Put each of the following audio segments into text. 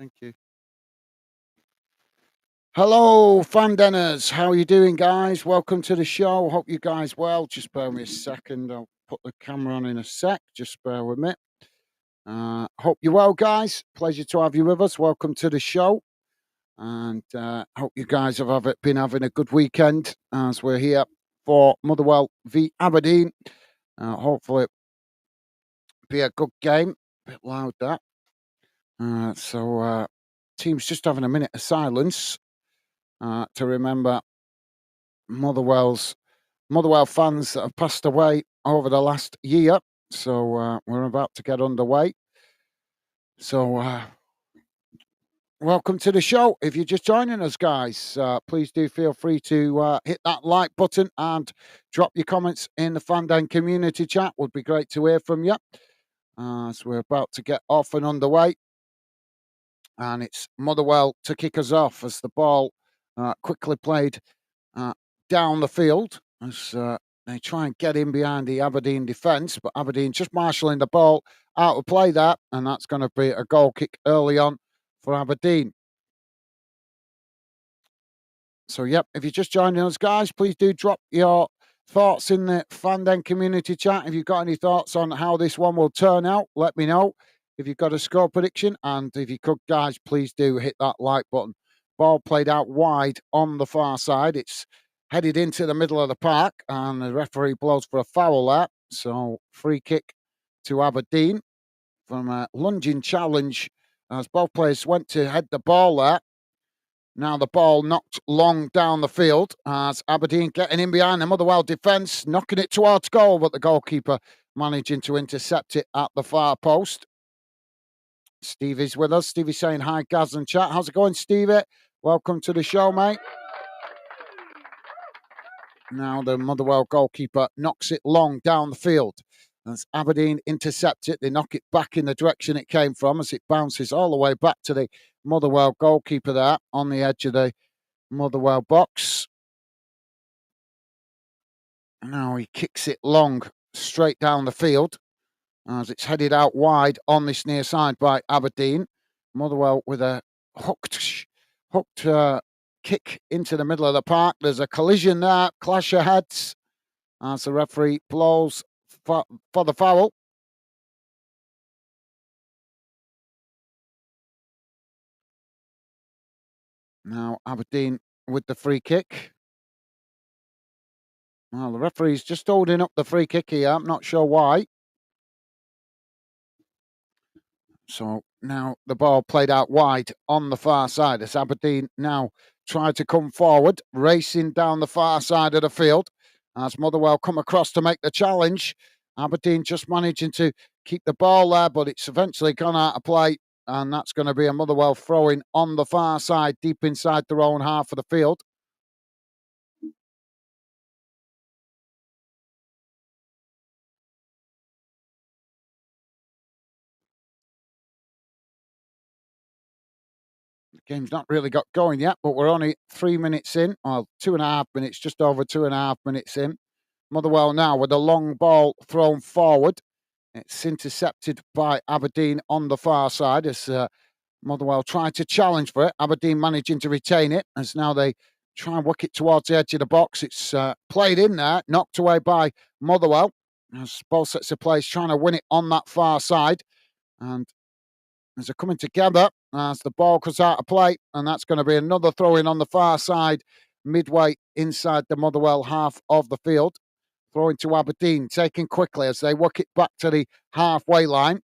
Thank you. Hello, fan denners. How are you doing, guys? Welcome to the show. Hope you guys well. Just bear with me a second. I'll put the camera on in a sec. Just bear with me. Hope you're well, guys. Pleasure to have you with us. Welcome to the show. And hope you guys been having a good weekend as we're here for Motherwell v Aberdeen. Hopefully, it'll be a good game. Bit loud that. Team's just having a minute of silence to remember Motherwell's Motherwell fans that have passed away over the last year. So we're about to get underway. So welcome to the show. If you're just joining us, guys, please do feel free to hit that like button and drop your comments in the Fandan community chat. Would be great to hear from you. So we're about to get off and underway. And it's Motherwell to kick us off as the ball quickly played down the field as they try and get in behind the Aberdeen defence, but Aberdeen just marshalling the ball out of play there, and that's going to be a goal kick early on for Aberdeen. So, yep, if you're just joining us, guys, please do drop your thoughts in the Fanden community chat. If you've got any thoughts on how this one will turn out, let me know. If you've got a score prediction, and if you could, guys, please do hit that like button. Ball played out wide on the far side. It's headed into the middle of the park, and the referee blows for a foul there. So, free kick to Aberdeen from a lunging challenge as both players went to head the ball there. Now the ball knocked long down the field as Aberdeen getting in behind the Motherwell defence, knocking it towards goal, but the goalkeeper managing to intercept it at the far post. Stevie's with us. Stevie's saying hi, Gaz and chat. How's it going, Stevie? Welcome to the show, mate. Now the Motherwell goalkeeper knocks it long down the field. As Aberdeen intercept it, they knock it back in the direction it came from as it bounces all the way back to the Motherwell goalkeeper there on the edge of the Motherwell box. Now he kicks it long straight down the field as it's headed out wide on this near side by Aberdeen. Motherwell with a hooked kick into the middle of the park. There's a collision there, clash of heads as the referee blows for the foul. Now Aberdeen with the free kick. Well, the referee's just holding up the free kick here. I'm not sure why. So now the ball played out wide on the far side as Aberdeen now try to come forward, racing down the far side of the field as Motherwell come across to make the challenge. Aberdeen just managing to keep the ball there, but it's eventually gone out of play, and that's going to be a Motherwell throwing on the far side, deep inside their own half of the field. The game's not really got going yet, but we're only 3 minutes in, or 2.5 minutes, just over 2.5 minutes in. Motherwell now with a long ball thrown forward. It's intercepted by Aberdeen on the far side as Motherwell try to challenge for it. Aberdeen managing to retain it as now they try and work it towards the edge of the box. It's played in there, knocked away by Motherwell. As both sets of players trying to win it on that far side. And as they're coming together, as the ball comes out of play, and that's going to be another throw in on the far side, midway inside the Motherwell half of the field. Throwing to Aberdeen, taken quickly as they work it back to the halfway line.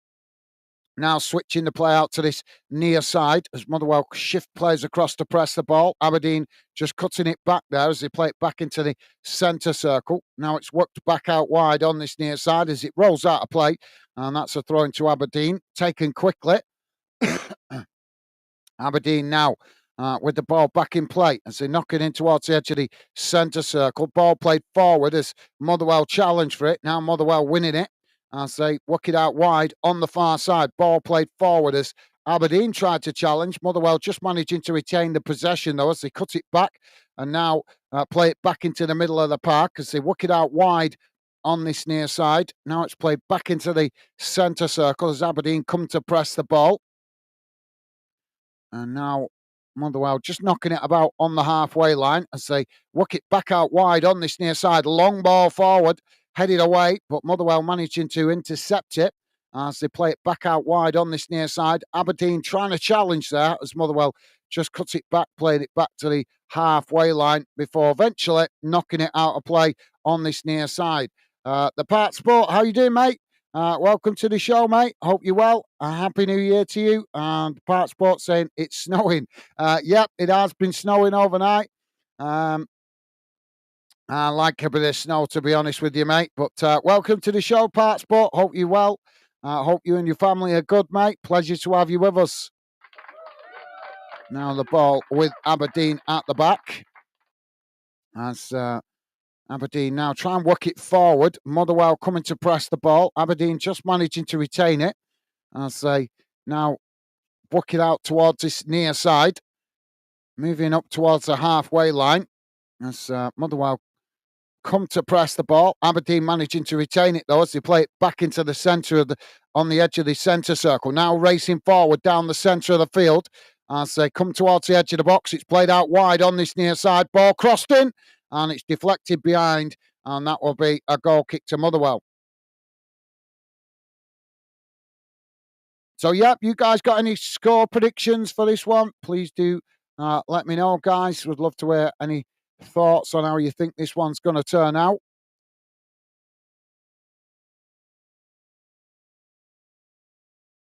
Now switching the play out to this near side as Motherwell shift players across to press the ball. Aberdeen just cutting it back there as they play it back into the centre circle. Now it's worked back out wide on this near side as it rolls out of play. And that's a throw into Aberdeen, taken quickly. Aberdeen now with the ball back in play as they knock it in towards the edge of the centre circle. Ball played forward as Motherwell challenged for it. Now Motherwell winning it as they work it out wide on the far side. Ball played forward as Aberdeen tried to challenge. Motherwell just managing to retain the possession though as they cut it back and now play it back into the middle of the park as they work it out wide on this near side. Now it's played back into the centre circle as Aberdeen come to press the ball. And now Motherwell just knocking it about on the halfway line as they work it back out wide on this near side. Long ball forward, headed away, but Motherwell managing to intercept it as they play it back out wide on this near side. Aberdeen trying to challenge there as Motherwell just cuts it back, played it back to the halfway line before eventually knocking it out of play on this near side. The Part Sport, how you doing, mate? Welcome to the show, mate. Hope you're well. A happy new year to you. And Part Sport saying it's snowing. Yep, it has been snowing overnight. I like a bit of snow, to be honest with you, mate. But welcome to the show, Part Sport. Hope you're well. Hope you and your family are good, mate. Pleasure to have you with us. Now the ball with Aberdeen at the back. As Aberdeen now try and work it forward. Motherwell coming to press the ball. Aberdeen just managing to retain it as they now work it out towards this near side. Moving up towards the halfway line as Motherwell come to press the ball. Aberdeen managing to retain it though as they play it back into the centre of on the edge of the centre circle. Now racing forward down the centre of the field as they come towards the edge of the box. It's played out wide on this near side. Ball crossed in and it's deflected behind, and that will be a goal kick to Motherwell. So, yep, you guys got any score predictions for this one? Please do let me know, guys. Would love to hear any thoughts on how you think this one's going to turn out.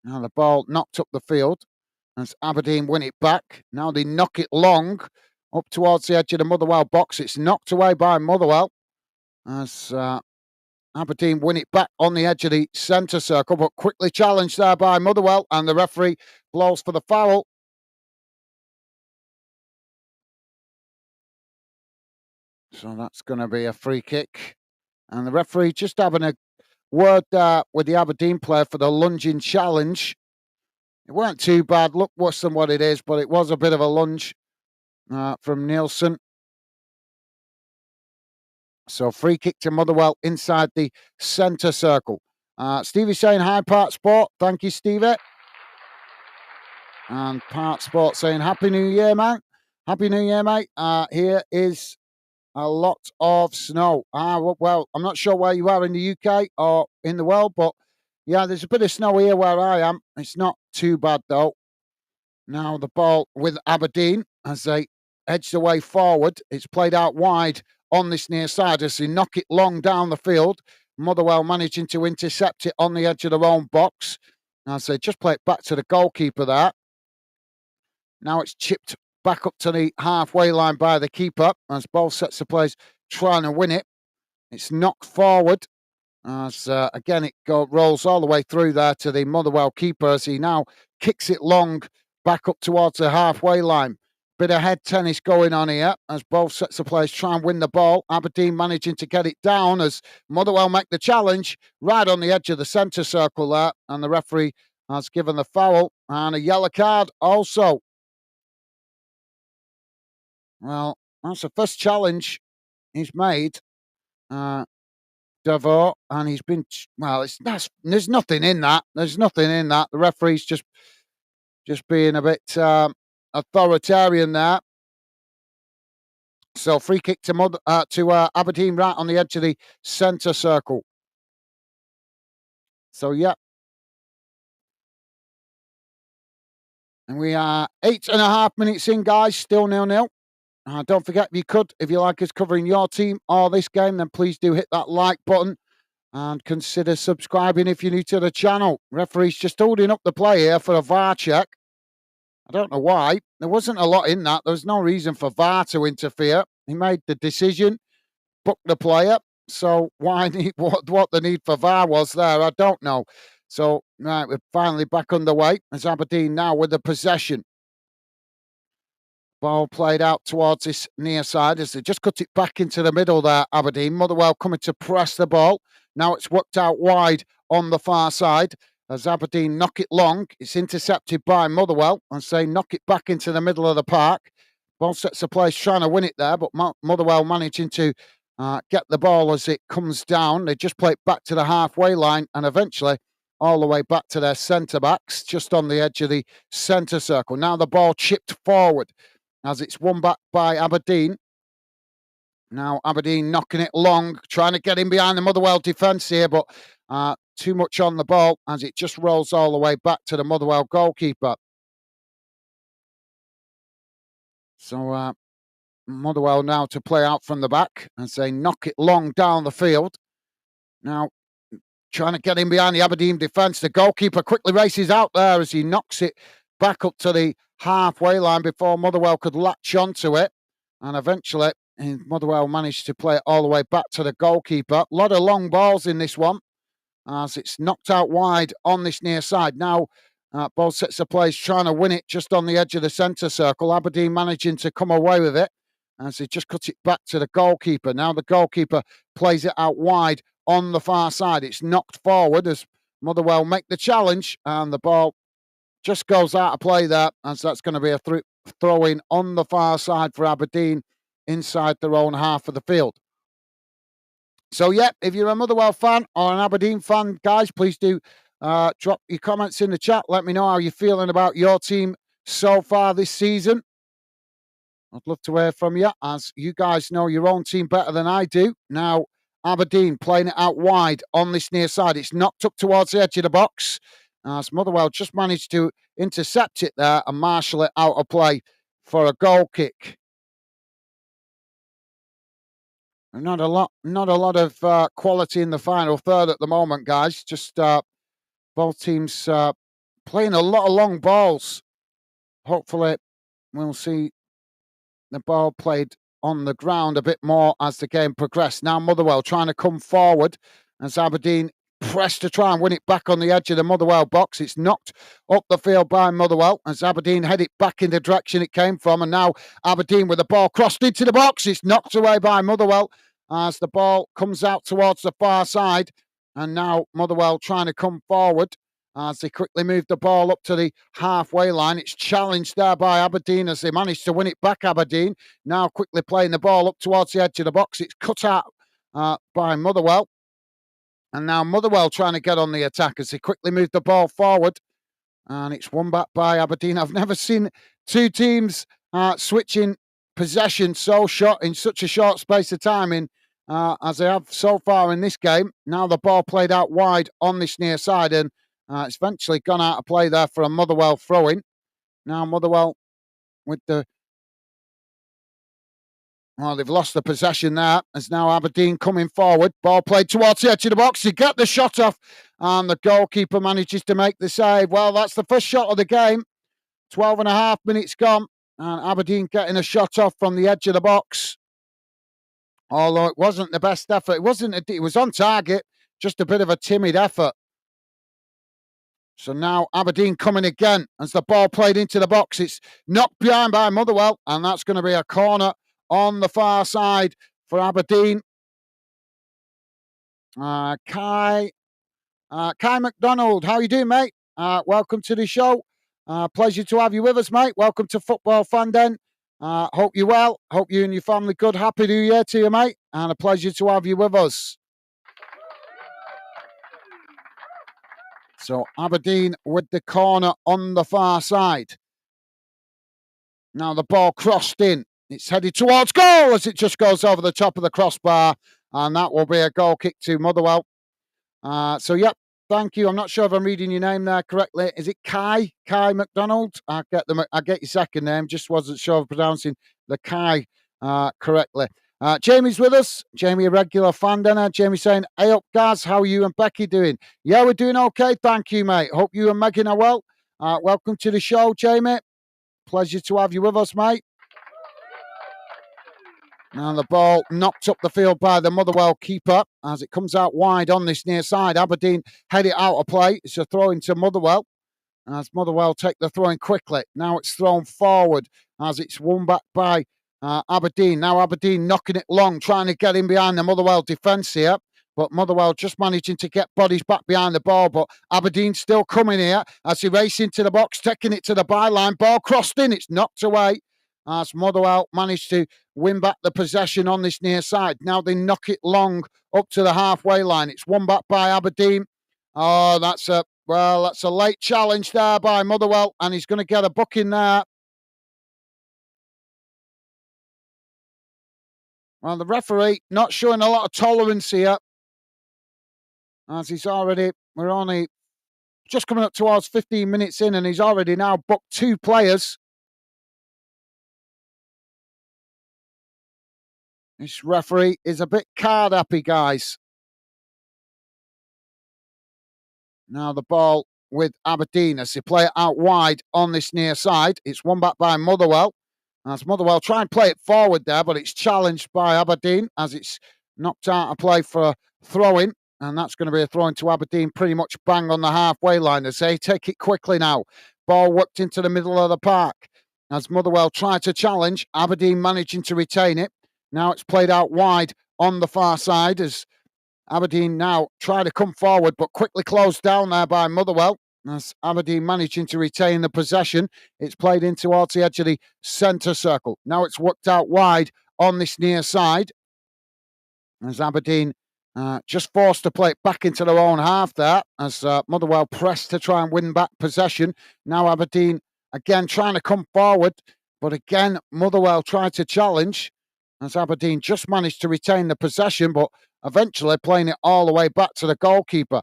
Now the ball knocked up the field as Aberdeen win it back. Now they knock it long up towards the edge of the Motherwell box. It's knocked away by Motherwell as Aberdeen win it back on the edge of the centre circle, but quickly challenged there by Motherwell, and the referee blows for the foul. So that's going to be a free kick. And the referee just having a word with the Aberdeen player for the lunging challenge. It weren't too bad, looked worse than what it is, but it was a bit of a lunge from Nielsen. So free kick to Motherwell inside the centre circle. Stevie saying hi, Part Sport. Thank you, Stevie. And Part Sport saying Happy New Year, man. Happy New Year, mate. Here is a lot of snow. Well, I'm not sure where you are in the UK or in the world, but yeah, there's a bit of snow here where I am. It's not too bad, though. Now the ball with Aberdeen as they edge the way forward. It's played out wide on this near side as they knock it long down the field. Motherwell managing to intercept it on the edge of their own box as they just play it back to the goalkeeper there. Now it's chipped back up to the halfway line by the keeper as ball sets the place trying to win it. It's knocked forward as again it rolls all the way through there to the Motherwell keeper as he now kicks it long back up towards the halfway line. Bit of head tennis going on here as both sets of players try and win the ball. Aberdeen managing to get it down as Motherwell make the challenge right on the edge of the centre circle there, and the referee has given the foul and a yellow card also. Well, that's the first challenge he's made, Devo, and he's been, well, there's nothing in that. There's nothing in that. The referee's just being a bit authoritarian there. So free kick to Aberdeen right on the edge of the centre circle. So, yeah. And we are 8.5 minutes in, guys. Still 0-0. Don't forget, if you like us covering your team or this game, then please do hit that like button and consider subscribing if you're new to the channel. Referee's just holding up the play here for a VAR check. I don't know why. There wasn't a lot in that. There was no reason for VAR to interfere. He made the decision, booked the player. So why what the need for VAR was there, I don't know. So, right, we're finally back underway as Aberdeen now with the possession. Ball played out towards this near side as they just cut it back into the middle there, Aberdeen. Motherwell coming to press the ball. Now it's worked out wide on the far side as Aberdeen knock it long. It's intercepted by Motherwell and say knock it back into the middle of the park. Ball sets the place trying to win it there, but Motherwell managing to get the ball as it comes down. They just play it back to the halfway line and eventually all the way back to their centre-backs, just on the edge of the centre circle. Now the ball chipped forward as it's won back by Aberdeen. Now Aberdeen knocking it long, trying to get in behind the Motherwell defence here, but too much on the ball as it just rolls all the way back to the Motherwell goalkeeper. So Motherwell now to play out from the back and say knock it long down the field. Now trying to get in behind the Aberdeen defence. The goalkeeper quickly races out there as he knocks it back up to the halfway line before Motherwell could latch onto it. And eventually Motherwell managed to play it all the way back to the goalkeeper. A lot of long balls in this one as it's knocked out wide on this near side. Now both sets of players trying to win it just on the edge of the centre circle. Aberdeen managing to come away with it as they just cut it back to the goalkeeper. Now the goalkeeper plays it out wide on the far side. It's knocked forward as Motherwell make the challenge, and the ball just goes out of play there, as that's going to be a throw-in on the far side for Aberdeen inside their own half of the field. So, yeah, if you're a Motherwell fan or an Aberdeen fan, guys, please do drop your comments in the chat. Let me know how you're feeling about your team so far this season. I'd love to hear from you, as you guys know your own team better than I do. Now, Aberdeen playing it out wide on this near side. It's knocked up towards the edge of the box, as Motherwell just managed to intercept it there and marshal it out of play for a goal kick. Not a lot of quality in the final third at the moment, guys. Just both teams playing a lot of long balls. Hopefully, we'll see the ball played on the ground a bit more as the game progressed. Now Motherwell trying to come forward as Aberdeen press to try and win it back on the edge of the Motherwell box. It's knocked up the field by Motherwell as Aberdeen head it back in the direction it came from. And now Aberdeen with the ball crossed into the box. It's knocked away by Motherwell as the ball comes out towards the far side. And now Motherwell trying to come forward as they quickly move the ball up to the halfway line. It's challenged there by Aberdeen as they managed to win it back, Aberdeen. Now quickly playing the ball up towards the edge of the box. It's cut out by Motherwell. And now Motherwell trying to get on the attack as they quickly move the ball forward. And it's won back by Aberdeen. I've never seen two teams switching possession so short in such a short space of time as they have so far in this game. Now the ball played out wide on this near side, and it's eventually gone out of play there for a Motherwell throw-in. Now Motherwell with the... Well, they've lost the possession there. As now Aberdeen coming forward. Ball played towards the edge of the box. They get the shot off, and the goalkeeper manages to make the save. Well, that's the first shot of the game. 12 and a half minutes gone, and Aberdeen getting a shot off from the edge of the box. Although it wasn't the best effort. It was on target, just a bit of a timid effort. So now Aberdeen coming again as the ball played into the box. It's knocked behind by Motherwell, and that's going to be a corner on the far side for Aberdeen. Kai McDonald, how you doing, mate? Welcome to the show. Pleasure to have you with us, mate. Welcome to Football Fan Den. Hope you're well. Hope you and your family good. Happy New Year to you, mate. And a pleasure to have you with us. So Aberdeen with the corner on the far side. Now the ball crossed in. It's headed towards goal as it just goes over the top of the crossbar. And that will be a goal kick to Motherwell. So, yep, thank you. I'm not sure if I'm reading your name there correctly. Is it Kai McDonald? I get your second name. Just wasn't sure of pronouncing the Kai correctly. Jamie's with us. Jamie, a regular fan dinner. Jamie saying, hey up, Gaz. How are you and Becky doing? Yeah, we're doing okay. Thank you, mate. Hope you and Megan are well. Welcome to the show, Jamie. Pleasure to have you with us, mate. Now the ball knocked up the field by the Motherwell keeper as it comes out wide on this near side. Aberdeen head it out of play. It's a throw into Motherwell as Motherwell take the throw in quickly. Now it's thrown forward as it's won back by Aberdeen. Now Aberdeen knocking it long, trying to get in behind the Motherwell defence here. But Motherwell just managing to get bodies back behind the ball. But Aberdeen still coming here as they race into the box, taking it to the byline. Ball crossed in. It's knocked away as Motherwell managed to win back the possession on this near side. Now they knock it long up to the halfway line. It's won back by Aberdeen. Oh, that's a Well, that's a late challenge there by Motherwell, and he's going to get a booking there. Well, the referee not showing a lot of tolerance here, as we're only just coming up towards 15 minutes in, and he's already now booked 2 players. This referee is a bit card happy, guys. Now the ball with Aberdeen as they play it out wide on this near side. It's won back by Motherwell. As Motherwell try and play it forward there, but it's challenged by Aberdeen as it's knocked out of play for a throw-in. And that's going to be a throw-in to Aberdeen pretty much bang on the halfway line as they take it quickly now. Ball whipped into the middle of the park. As Motherwell try to challenge, Aberdeen managing to retain it. Now it's played out wide on the far side as Aberdeen now try to come forward, but quickly closed down there by Motherwell. As Aberdeen managing to retain the possession, it's played in towards the edge of the centre circle. Now it's worked out wide on this near side. As Aberdeen just forced to play it back into their own half there, as Motherwell pressed to try and win back possession. Now Aberdeen again trying to come forward, but again Motherwell tried to challenge. As Aberdeen just managed to retain the possession, but eventually playing it all the way back to the goalkeeper.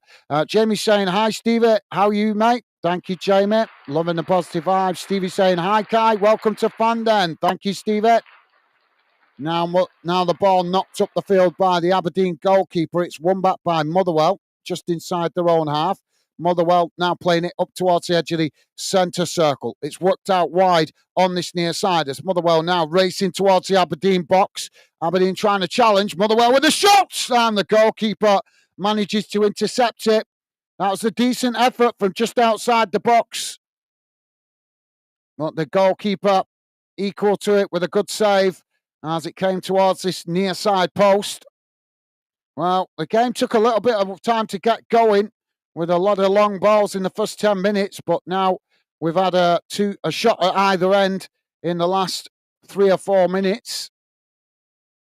Jamie saying, hi, Stevie. How are you, mate? Thank you, Jamie. Loving the positive vibes. Stevie saying, hi, Kai. Welcome to Fandon. Thank you, Stevie. Now the ball knocked up the field by the Aberdeen goalkeeper. It's won back by Motherwell, just inside their own half. Motherwell now playing it up towards the edge of the centre circle. It's worked out wide on this near side as Motherwell now racing towards the Aberdeen box. Aberdeen trying to challenge. Motherwell with a shot, and the goalkeeper manages to intercept it. That was a decent effort from just outside the box. But the goalkeeper equal to it with a good save as it came towards this near side post. Well, the game took a little bit of time to get going with a lot of long balls in the first 10 minutes, but now we've had a shot at either end in the last 3 or 4 minutes.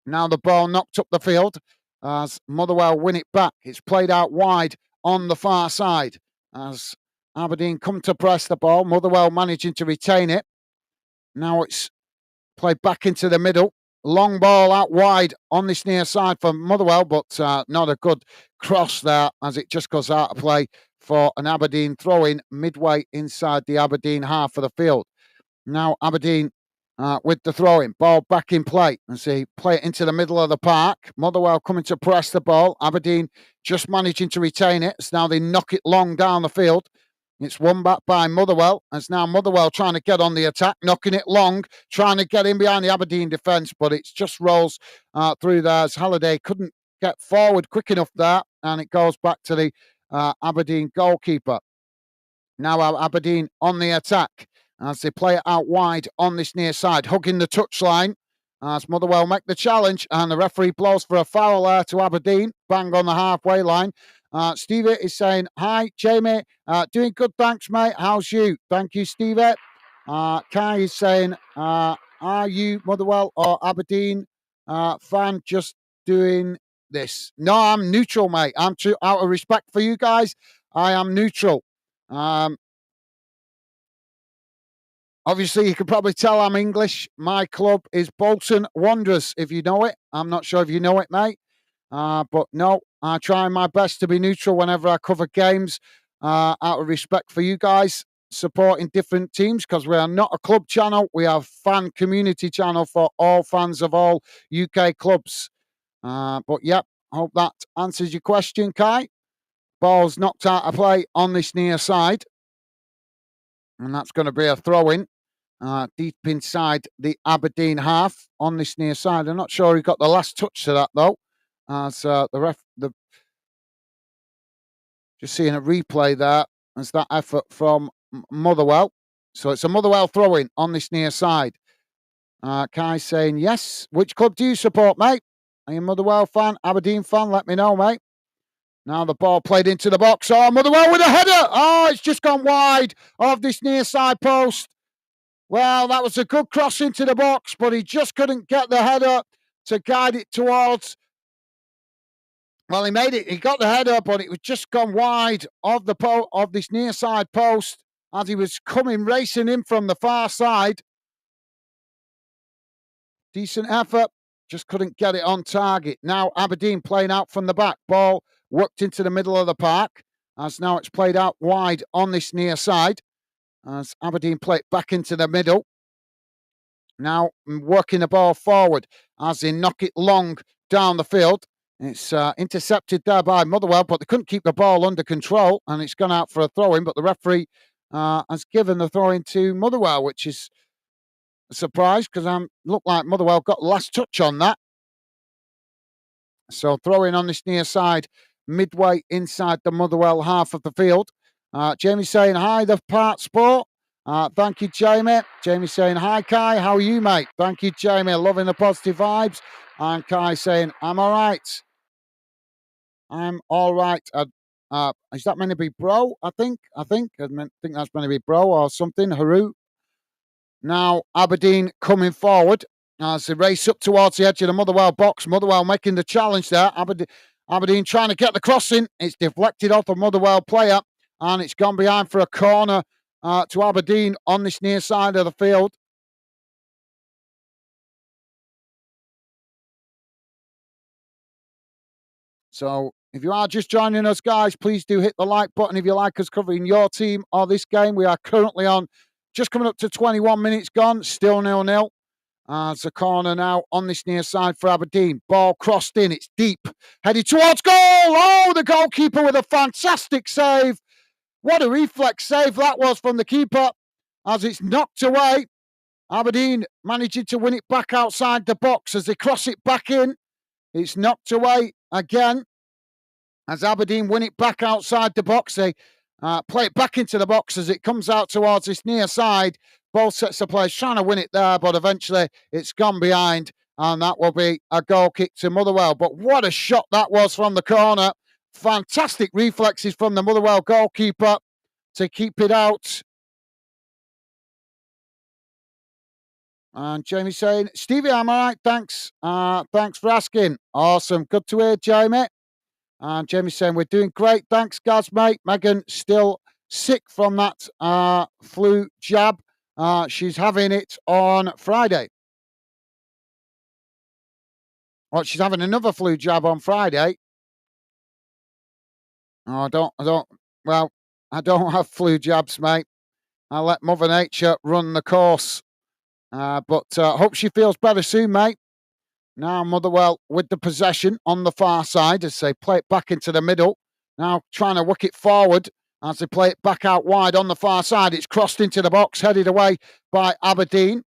Now the ball knocked up the field as Motherwell win it back. It's played out wide on the far side as Aberdeen come to press the ball. Motherwell managing to retain it. Now it's played back into the middle. Long ball out wide on this near side for Motherwell, but not a good cross there as it just goes out of play for an Aberdeen throw-in midway inside the Aberdeen half of the field. Now Aberdeen with the throw-in, ball back in play as they play it into the middle of the park. Motherwell coming to press the ball. Aberdeen just managing to retain it. So now they knock it long down the field. It's won back by Motherwell. As now Motherwell trying to get on the attack, knocking it long, trying to get in behind the Aberdeen defence, but it just rolls through there as Halliday couldn't get forward quick enough there, and it goes back to the Aberdeen goalkeeper. Now Aberdeen on the attack as they play it out wide on this near side, hugging the touchline as Motherwell make the challenge, and the referee blows for a foul there to Aberdeen, bang on the halfway line. Stevie is saying, hi, Jamie. Doing good, thanks, mate. How's you? Thank you, Stevie. Kai is saying, are you Motherwell or Aberdeen fan just doing this? No, I'm neutral, mate. I'm out of respect for you guys. I am neutral. Obviously, you can probably tell I'm English. My club is Bolton Wanderers, if you know it. I'm not sure if you know it, mate. But no, I try my best to be neutral whenever I cover games out of respect for you guys supporting different teams, because we are not a club channel. We are a fan community channel for all fans of all UK clubs. But yep, hope that answers your question, Kai. Ball's knocked out of play on this near side. And that's going to be a throw-in deep inside the Aberdeen half on this near side. I'm not sure he got the last touch to that, though. As just seeing a replay there as that effort from Motherwell. So it's a Motherwell throw-in on this near side. Kai saying, yes. Which club do you support, mate? Are you a Motherwell fan, Aberdeen fan? Let me know, mate. Now the ball played into the box. Oh, Motherwell with a header. Oh, it's just gone wide of this near side post. Well, that was a good cross into the box, but he just couldn't get the header to guide it towards Well, he made it. He got the header, but it was just gone wide of the of this near side post as he was coming racing in from the far side. Decent effort, just couldn't get it on target. Now Aberdeen playing out from the back. Ball worked into the middle of the park as now it's played out wide on this near side as Aberdeen play it back into the middle. Now working the ball forward as they knock it long down the field. It's intercepted there by Motherwell, but they couldn't keep the ball under control and it's gone out for a throw-in, but the referee has given the throw-in to Motherwell, which is a surprise because looked like Motherwell got last touch on that. So throw-in on this near side, midway inside the Motherwell half of the field. Jamie saying, hi, the part sport. Thank you, Jamie. Jamie saying, hi, Kai. How are you, mate? Thank you, Jamie. Loving the positive vibes. And Kai saying, I'm all right. I'm all right. Is that meant to be bro? I think that's meant to be bro or something. Haru. Now Aberdeen coming forward as they race up towards the edge of the Motherwell box. Motherwell making the challenge there. Aberdeen trying to get the crossing. It's deflected off a Motherwell player and it's gone behind for a corner to Aberdeen on this near side of the field. So if you are just joining us, guys, please do hit the like button if you like us covering your team or this game. We are currently on just coming up to 21 minutes gone, still 0-0. It's a corner now on this near side for Aberdeen. Ball crossed in, it's deep, headed towards goal. Oh, the goalkeeper with a fantastic save. What a reflex save that was from the keeper as it's knocked away. Aberdeen managing to win it back outside the box as they cross it back in. It's knocked away again as Aberdeen win it back outside the box. They play it back into the box as it comes out towards this near side. Ball sets the players trying to win it there, but eventually it's gone behind, and that will be a goal kick to Motherwell. But what a shot that was from the corner. Fantastic reflexes from the Motherwell goalkeeper to keep it out. And Jamie saying, Stevie, I'm all right, thanks. Thanks for asking. Awesome. Good to hear, Jamie. And Jamie saying, we're doing great. Thanks, Gaz, mate. Megan still sick from that flu jab. She's having it on Friday. Well, she's having another flu jab on Friday. Oh, I don't have flu jabs, mate. I let Mother Nature run the course. But hope she feels better soon, mate. Now Motherwell with the possession on the far side as they play it back into the middle. Now trying to work it forward as they play it back out wide on the far side. It's crossed into the box, headed away by Aberdeen.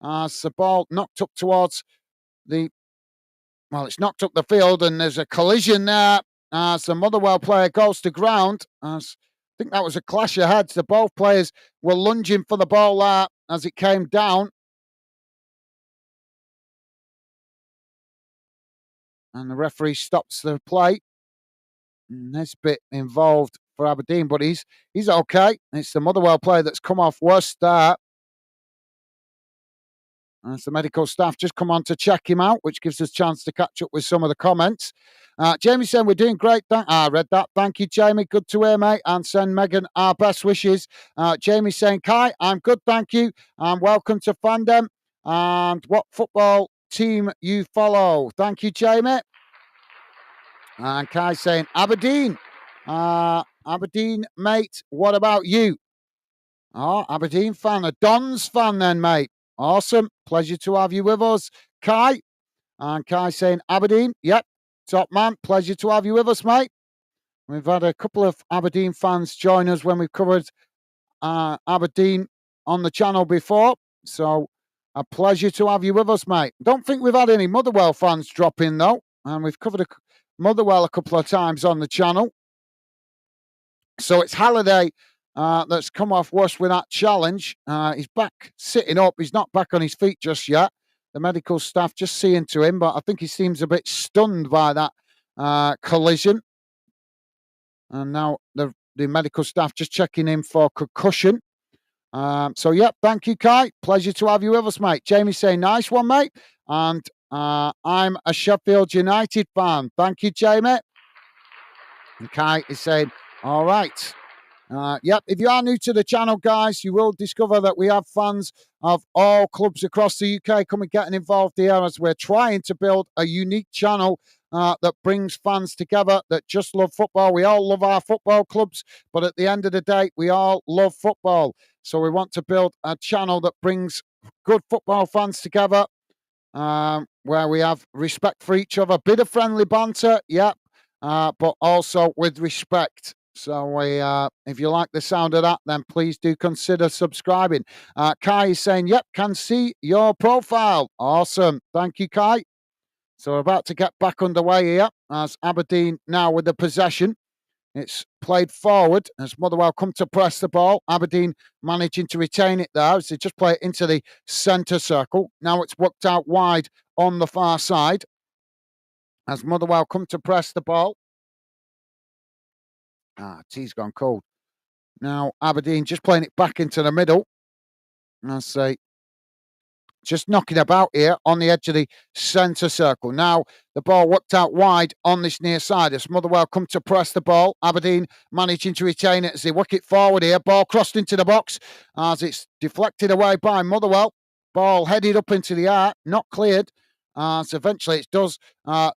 As the ball knocked up towards it's knocked up the field and there's a collision there as the Motherwell player goes to ground. As I think that was a clash of heads. The both players were lunging for the ball there as it came down. And the referee stops the play. Nesbitt involved for Aberdeen, but he's okay. It's the Motherwell player that's come off worst there. As the medical staff just come on to check him out, which gives us a chance to catch up with some of the comments. Jamie saying we're doing great. I read that. Thank you, Jamie. Good to hear, mate. And send Megan our best wishes. Jamie saying, Kai, I'm good, thank you. And welcome to Fandom. And what football team you follow? Thank you, Jamie. And Kai saying, Aberdeen. Aberdeen, mate, what about you? Oh, Aberdeen fan, a Dons fan then, mate. Awesome. Pleasure to have you with us, Kai. And Kai saying, Aberdeen, yep, top man. Pleasure to have you with us, mate. We've had a couple of Aberdeen fans join us when we've covered Aberdeen on the channel before. So a pleasure to have you with us, mate. Don't think we've had any Motherwell fans drop in, though. And we've covered Motherwell a couple of times on the channel. So it's Halliday that's come off worse with that challenge. He's back sitting up. He's not back on his feet just yet. The medical staff just seeing to him, but I think he seems a bit stunned by that collision. And now the medical staff just checking in for concussion. So, thank you, Kai. Pleasure to have you with us, mate. Jamie saying, nice one, mate. And I'm a Sheffield United fan. Thank you, Jamie. And Kai is saying, all right. Yep, if you are new to the channel, guys, you will discover that we have fans of all clubs across the UK coming getting involved here as we're trying to build a unique channel that brings fans together that just love football. We all love our football clubs, but at the end of the day, we all love football. So we want to build a channel that brings good football fans together, where we have respect for each other, bit of friendly banter, yep, but also with respect. So if you like the sound of that, then please do consider subscribing. Kai is saying, yep, can see your profile. Awesome. Thank you, Kai. So we're about to get back underway here as Aberdeen now with the possession. It's played forward as Motherwell come to press the ball. Aberdeen managing to retain it there as they just play it into the centre circle. Now it's worked out wide on the far side as Motherwell come to press the ball. Tea's gone cold. Now Aberdeen just playing it back into the middle. I say, just knocking about here on the edge of the centre circle. Now the ball worked out wide on this near side as Motherwell come to press the ball. Aberdeen managing to retain it as they work it forward here. Ball crossed into the box as it's deflected away by Motherwell. Ball headed up into the air, not cleared. So eventually it does.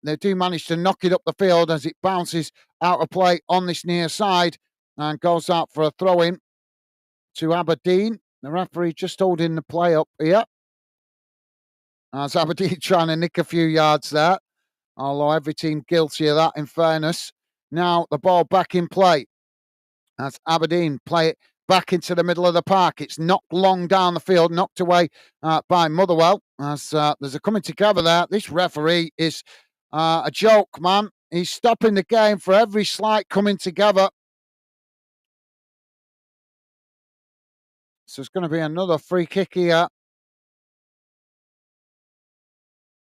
They do manage to knock it up the field as it bounces out of play on this near side and goes out for a throw-in to Aberdeen. The referee just holding the play up here. As Aberdeen trying to nick a few yards there, although every team guilty of that in fairness. Now the ball back in play as Aberdeen play it back into the middle of the park. It's knocked long down the field, knocked away by Motherwell. As there's a coming together there. This referee is a joke, man. He's stopping the game for every slight coming together. So it's going to be another free kick here.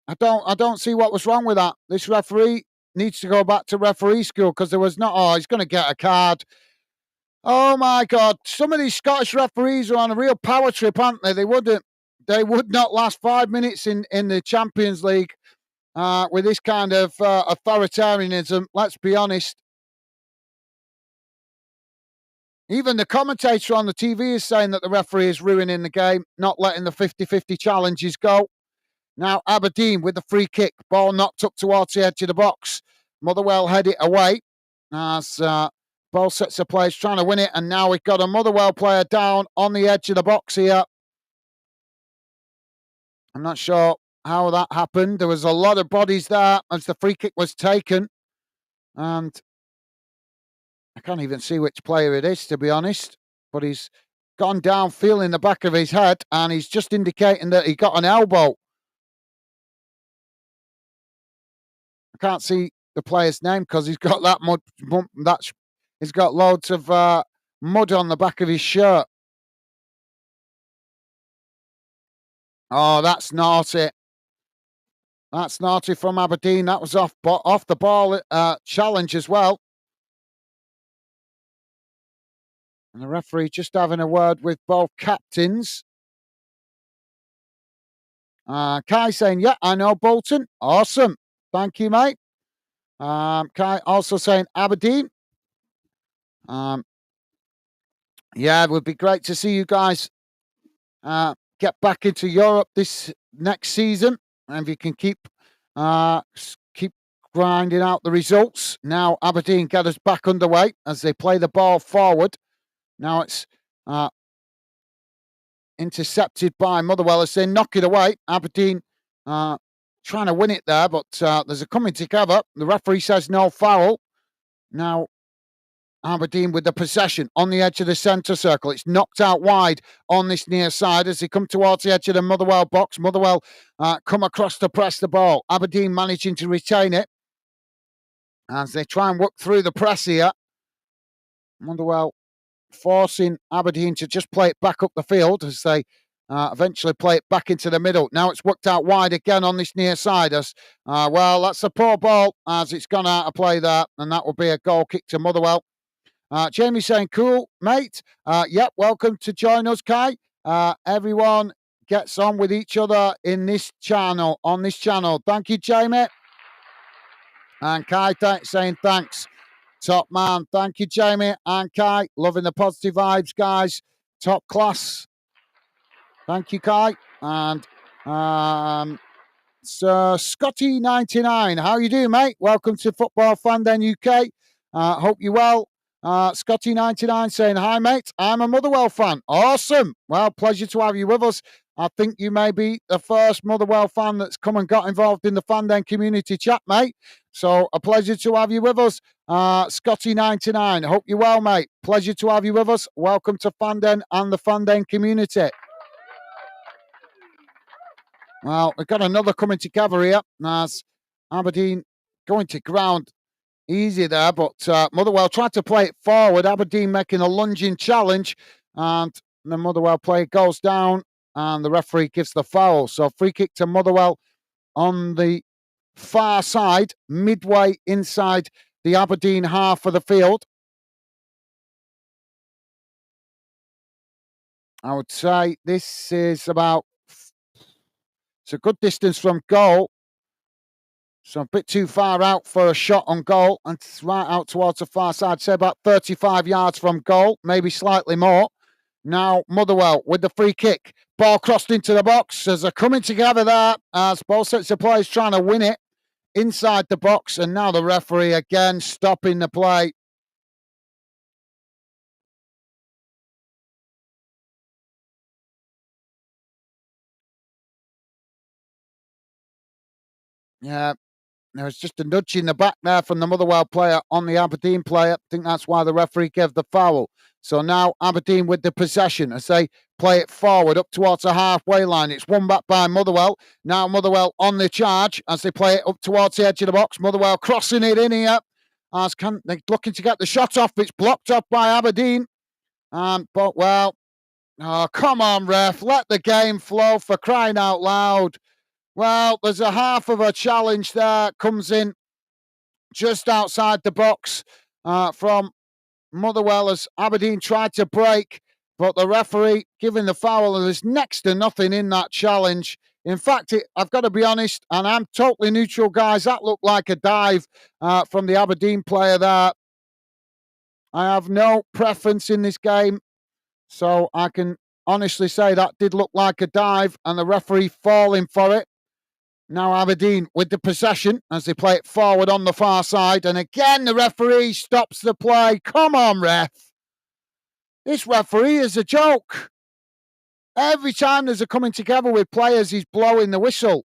I don't see what was wrong with that. This referee needs to go back to referee school because there was not. Oh, he's going to get a card. Oh my God! Some of these Scottish referees are on a real power trip, aren't they? They would not last 5 minutes in the Champions League with this kind of authoritarianism. Let's be honest. Even the commentator on the TV is saying that the referee is ruining the game, not letting the 50-50 challenges go. Now Aberdeen with the free kick. Ball knocked up towards the edge of the box. Motherwell head it away as ball sets the players trying to win it. And now we've got a Motherwell player down on the edge of the box here. I'm not sure how that happened. There was a lot of bodies there as the free kick was taken. And I can't even see which player it is, to be honest. But he's gone down feeling the back of his head and he's just indicating that he got an elbow. I can't see the player's name because he's got that mud. He's got loads of mud on the back of his shirt. Oh, that's naughty. That's naughty from Aberdeen. That was off the ball challenge as well. And the referee just having a word with both captains. Kai saying, yeah, I know Bolton. Awesome. Thank you, mate. Kai also saying Aberdeen. Yeah, it would be great to see you guys get back into Europe this next season. And if you can keep grinding out the results. Now Aberdeen get us back underway as they play the ball forward. Now it's intercepted by Motherwell as they knock it away. Aberdeen trying to win it there, but there's a coming together. The referee says no foul. Now Aberdeen with the possession on the edge of the centre circle. It's knocked out wide on this near side as they come towards the edge of the Motherwell box. Motherwell come across to press the ball. Aberdeen managing to retain it as they try and work through the press here. Motherwell forcing Aberdeen to just play it back up the field as they eventually play it back into the middle. Now it's worked out wide again on this near side as, well, that's a poor ball as it's gone out of play there, and that will be a goal kick to Motherwell. Jamie saying, cool, mate. Yep, welcome to join us, Kai. Everyone gets on with each other in this channel, on this channel. Thank you, Jamie. And Kai saying thanks Top man. Thank you, Jamie and Kai. Loving the positive vibes, guys. Top class. Thank you, Kai. And so Scotty99, how you doing, mate? Welcome to Football Fan Den UK. Hope you're well. Scotty99 saying, hi, mate. I'm a Motherwell fan. Awesome. Well, pleasure to have you with us. I think you may be the first Motherwell fan that's come and got involved in the Fan Den community chat, mate. So a pleasure to have you with us. Scotty99, hope you're well, mate. Pleasure to have you with us. Welcome to Fan Den and the Fan Den community. Well, we've got another coming together here. As Aberdeen going to ground easy there, but Motherwell tried to play it forward. Aberdeen making a lunging challenge, and the Motherwell player goes down, and the referee gives the foul. So free kick to Motherwell on the far side, midway inside the Aberdeen half of the field. I would say this is about, it's a good distance from goal. So a bit too far out for a shot on goal, and it's right out towards the far side. Say about 35 yards from goal, maybe slightly more. Now Motherwell with the free kick. Ball crossed into the box as they're coming together there as both sets of players trying to win it inside the box. And now the referee again stopping the play. Yeah, there was just a nudge in the back there from the Motherwell player on the Aberdeen player. I think that's why the referee gave the foul. So now Aberdeen with the possession as they play it forward up towards the halfway line. It's won back by Motherwell. Now Motherwell on the charge as they play it up towards the edge of the box. Motherwell crossing it in here. They're looking to get the shot off. It's blocked off by Aberdeen. But, well, oh, come on, ref. Let the game flow, for crying out loud. Well, there's a half of a challenge there. Comes in just outside the box from Motherwell as Aberdeen tried to break, but the referee giving the foul, and there's next to nothing in that challenge. In fact, I've got to be honest, and I'm totally neutral, guys, that looked like a dive from the Aberdeen player there. I have no preference in this game, so I can honestly say that did look like a dive, and the referee falling for it. Now Aberdeen with the possession as they play it forward on the far side. And again, the referee stops the play. Come on, ref. This referee is a joke. Every time there's a coming together with players, he's blowing the whistle.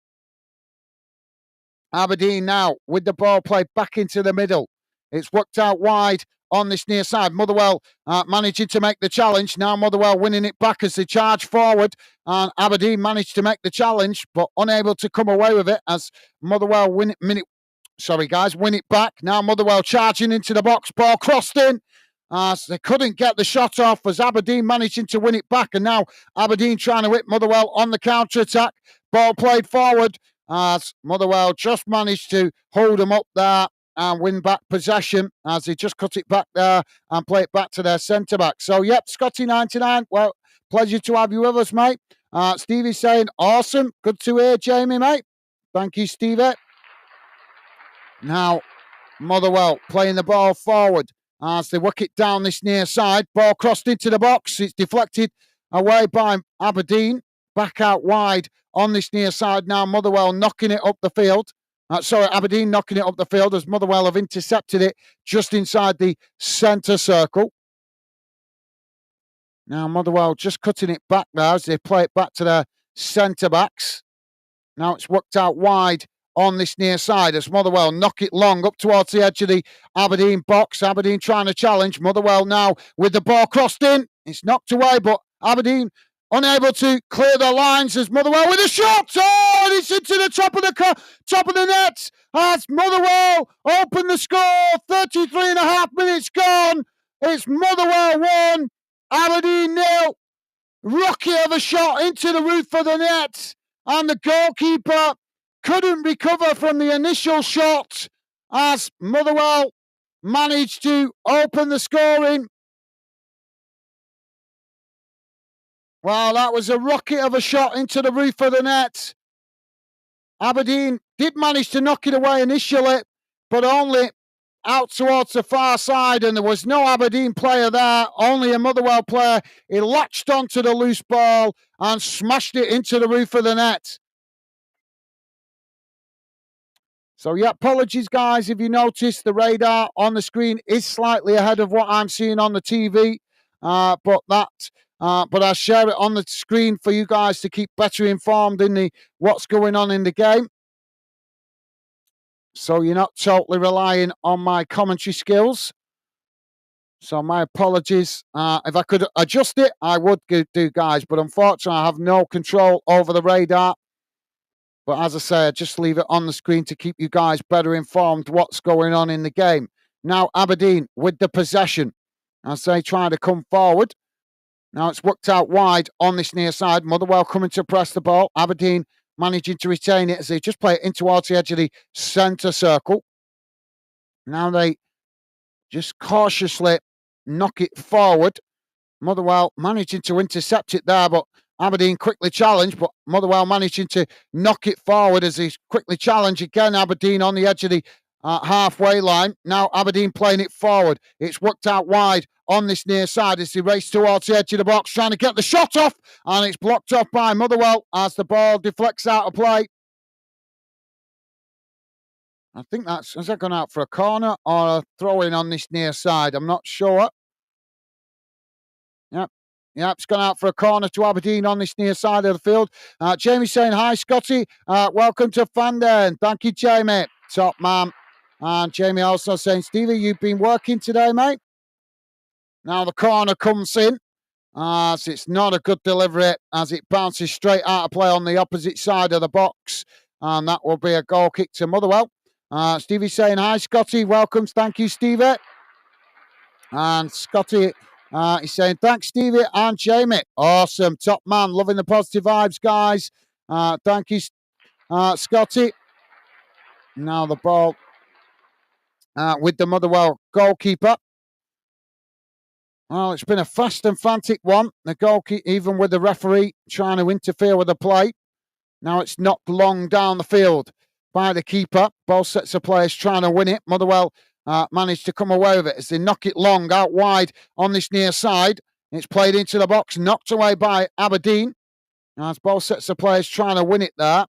Aberdeen now with the ball played back into the middle. It's worked out wide on this near side. Motherwell managing to make the challenge. Now Motherwell winning it back as they charge forward. And Aberdeen managed to make the challenge, but unable to come away with it as Motherwell win it back. Now Motherwell charging into the box. Ball crossed in. They couldn't get the shot off as Aberdeen managing to win it back. And now Aberdeen trying to hit Motherwell on the counter-attack. Ball played forward as Motherwell just managed to hold them up there and win back possession as they just cut it back there and play it back to their centre-back. So, yep, Scotty99, well, pleasure to have you with us, mate. Stevie's saying, awesome. Good to hear, Jamie, mate. Thank you, Stevie. Now, Motherwell playing the ball forward as they work it down this near side. Ball crossed into the box. It's deflected away by Aberdeen. Back out wide on this near side now. Motherwell knocking it up the field. Aberdeen knocking it up the field as Motherwell have intercepted it just inside the centre circle. Now Motherwell just cutting it back now as they play it back to their centre-backs. Now it's worked out wide on this near side as Motherwell knock it long up towards the edge of the Aberdeen box. Aberdeen trying to challenge. Motherwell now with the ball crossed in. It's knocked away, but Aberdeen unable to clear the lines as Motherwell with a shot. Oh, and it's into the top of the net as Motherwell open the score. 33 and a half minutes gone. It's Motherwell 1, Aberdeen 0. Rocket of a shot into the roof of the net, and the goalkeeper couldn't recover from the initial shot as Motherwell managed to open the scoring. Well, that was a rocket of a shot into the roof of the net. Aberdeen did manage to knock it away initially, but only out towards the far side, and there was no Aberdeen player there, only a Motherwell player. He latched onto the loose ball and smashed it into the roof of the net. So, yeah, apologies, guys, if you notice the radar on the screen is slightly ahead of what I'm seeing on the TV, but I share it on the screen for you guys to keep better informed in what's going on in the game. So you're not totally relying on my commentary skills. So my apologies. If I could adjust it, I would do, guys, but unfortunately I have no control over the radar. But as I say, I just leave it on the screen to keep you guys better informed what's going on in the game. Now Aberdeen with the possession as they try to come forward. Now it's worked out wide on this near side. Motherwell coming to press the ball. Aberdeen managing to retain it as they just play it in towards the edge of the centre circle. Now they just cautiously knock it forward. Motherwell managing to intercept it there, but Aberdeen quickly challenged, but Motherwell managing to knock it forward as they quickly challenge again. Aberdeen on the edge of the halfway line. Now Aberdeen playing it forward. It's worked out wide on this near side as they race towards the edge of the box, trying to get the shot off, and it's blocked off by Motherwell as the ball deflects out of play. I think has that gone out for a corner or a throw-in on this near side? I'm not sure. Yep, it's gone out for a corner to Aberdeen on this near side of the field. Jamie saying, hi, Scotty. Welcome to Fandern. Thank you, Jamie. Top man. And Jamie also saying, Stevie, you've been working today, mate? Now the corner comes in. So it's not a good delivery as it bounces straight out of play on the opposite side of the box. And that will be a goal kick to Motherwell. Stevie saying, hi, Scotty. Welcome. Thank you, Stevie. And Scotty... he's saying, thanks, Stevie and Jamie. Awesome. Top man. Loving the positive vibes, guys. Thank you, Scotty. Now the ball with the Motherwell goalkeeper. Well, it's been a fast and frantic one. The goalkeeper, even with the referee trying to interfere with the play. Now it's knocked long down the field by the keeper. Both sets of players trying to win it. Motherwell managed to come away with it as they knock it long out wide on this near side. It's played into the box, knocked away by Aberdeen. As both sets of players trying to win it there.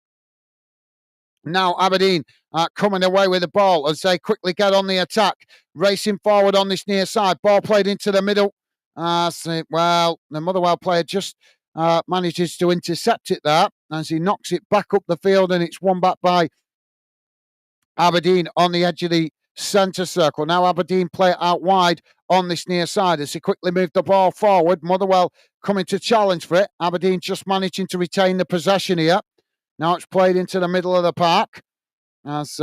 Now Aberdeen coming away with the ball as they quickly get on the attack. Racing forward on this near side. Ball played into the middle. The Motherwell player just manages to intercept it there as he knocks it back up the field, and it's won back by Aberdeen on the edge of the centre circle. Now Aberdeen play it out wide on this near side as he quickly moved the ball forward. Motherwell coming to challenge for it. Aberdeen just managing to retain the possession here. Now it's played into the middle of the park as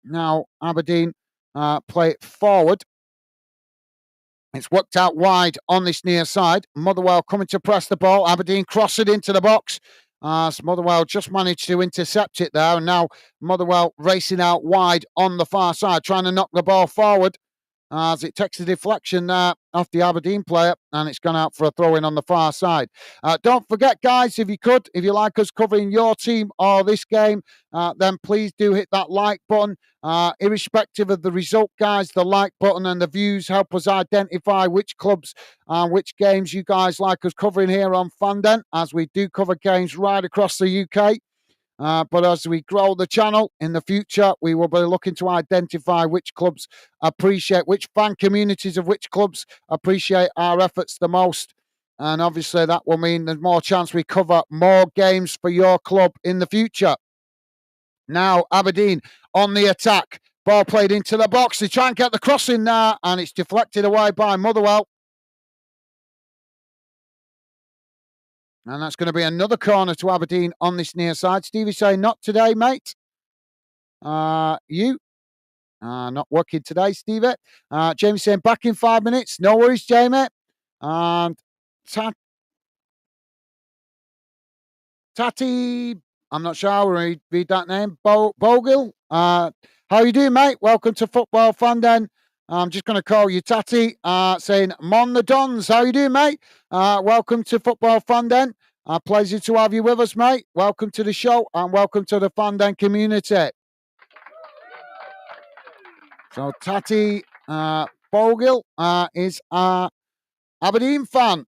now Aberdeen play it forward. It's worked out wide on this near side. Motherwell coming to press the ball. Aberdeen cross it into the box. So Motherwell just managed to intercept it there. And now Motherwell racing out wide on the far side, trying to knock the ball forward as it takes a deflection off the Aberdeen player, and it's gone out for a throw-in on the far side. Don't forget, guys, if you like us covering your team or this game, then please do hit that like button. Irrespective of the result, guys, the like button and the views help us identify which clubs and which games you guys like us covering here on Fandern, as we do cover games right across the UK. But as we grow the channel in the future, we will be looking to identify which clubs which fan communities of which clubs appreciate our efforts the most. And obviously that will mean there's more chance we cover more games for your club in the future. Now Aberdeen on the attack. Ball played into the box. They try and get the cross in there, and it's deflected away by Motherwell. And that's going to be another corner to Aberdeen on this near side. Stevie saying, not today, mate. You? Not working today, Stevie. Jamie saying, back in 5 minutes. No worries, Jamie. And Tati, I'm not sure how to read that name. Bogle. How you doing, mate? Welcome to Football Fandern. I'm just going to call you Tati, saying, Mon the Dons. How you doing, mate? Welcome to Football Fandern. Pleasure to have you with us, mate. Welcome to the show and welcome to the Fandern community. So Tatty Bogill is our Aberdeen fan.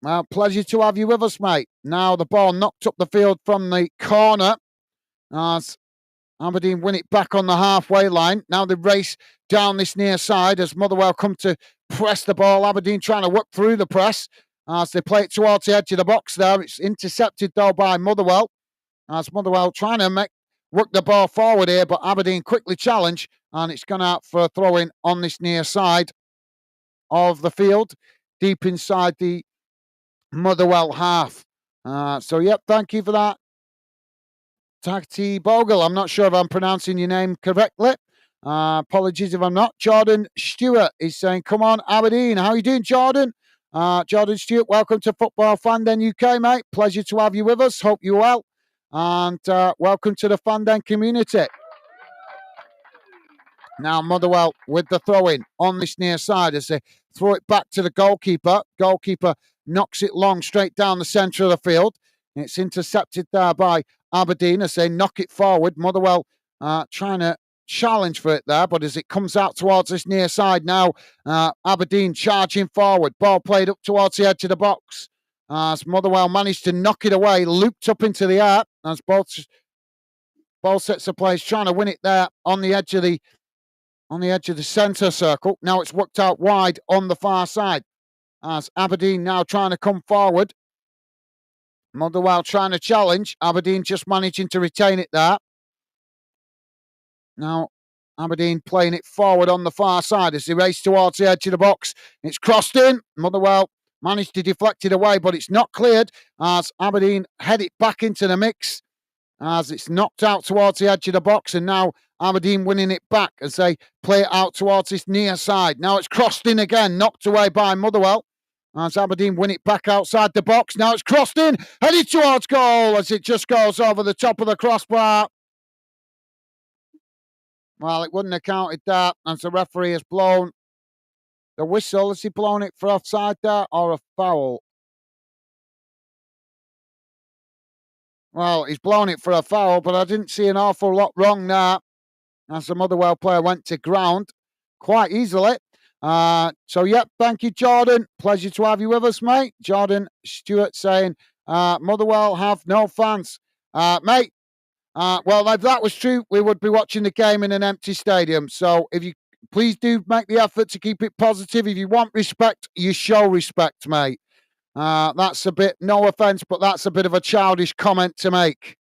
Well, pleasure to have you with us, mate. Now the ball knocked up the field from the corner as Aberdeen win it back on the halfway line. Now they race down this near side as Motherwell come to press the ball. Aberdeen trying to work through the press as they play it towards the edge of the box there. It's intercepted though by Motherwell as Motherwell trying to work the ball forward here, but Aberdeen quickly challenge and it's gone out for a throw-in on this near side of the field, deep inside the Motherwell half. So, yep, thank you for that, Tagti Bogle. I'm not sure if I'm pronouncing your name correctly. Apologies if I'm not. Jordan Stewart is saying, come on, Aberdeen. How are you doing, Jordan? Jordan Stewart, welcome to Football Fanden UK, mate. Pleasure to have you with us. Hope you're well. And welcome to the Fanden community. Now Motherwell with the throw-in on this near side as they throw it back to the goalkeeper. Goalkeeper knocks it long straight down the centre of the field. It's intercepted there by Aberdeen as they knock it forward. Motherwell trying to challenge for it there, but as it comes out towards this near side now, Aberdeen charging forward. Ball played up towards the edge of the box. As Motherwell managed to knock it away, looped up into the air as both sets of players trying to win it there on the edge of the centre circle. Now it's worked out wide on the far side as Aberdeen now trying to come forward. Motherwell trying to challenge. Aberdeen just managing to retain it there. Now Aberdeen playing it forward on the far side as they race towards the edge of the box. It's crossed in. Motherwell managed to deflect it away, but it's not cleared as Aberdeen head it back into the mix as it's knocked out towards the edge of the box, and now Aberdeen winning it back as they play it out towards this near side. Now it's crossed in again, knocked away by Motherwell as Aberdeen win it back outside the box. Now it's crossed in, headed towards goal as it just goes over the top of the crossbar. Well, it wouldn't have counted that as the referee has blown the whistle. Has he blown it for offside there or a foul? Well, he's blown it for a foul, but I didn't see an awful lot wrong there as the Motherwell player went to ground quite easily. So, yep, thank you, Jordan. Pleasure to have you with us, mate. Jordan Stewart saying, Motherwell have no fans. Mate, well, if that was true, we would be watching the game in an empty stadium. So, if you please do make the effort to keep it positive. If you want respect, you show respect, mate. That's a bit, no offence, but that's a bit of a childish comment to make.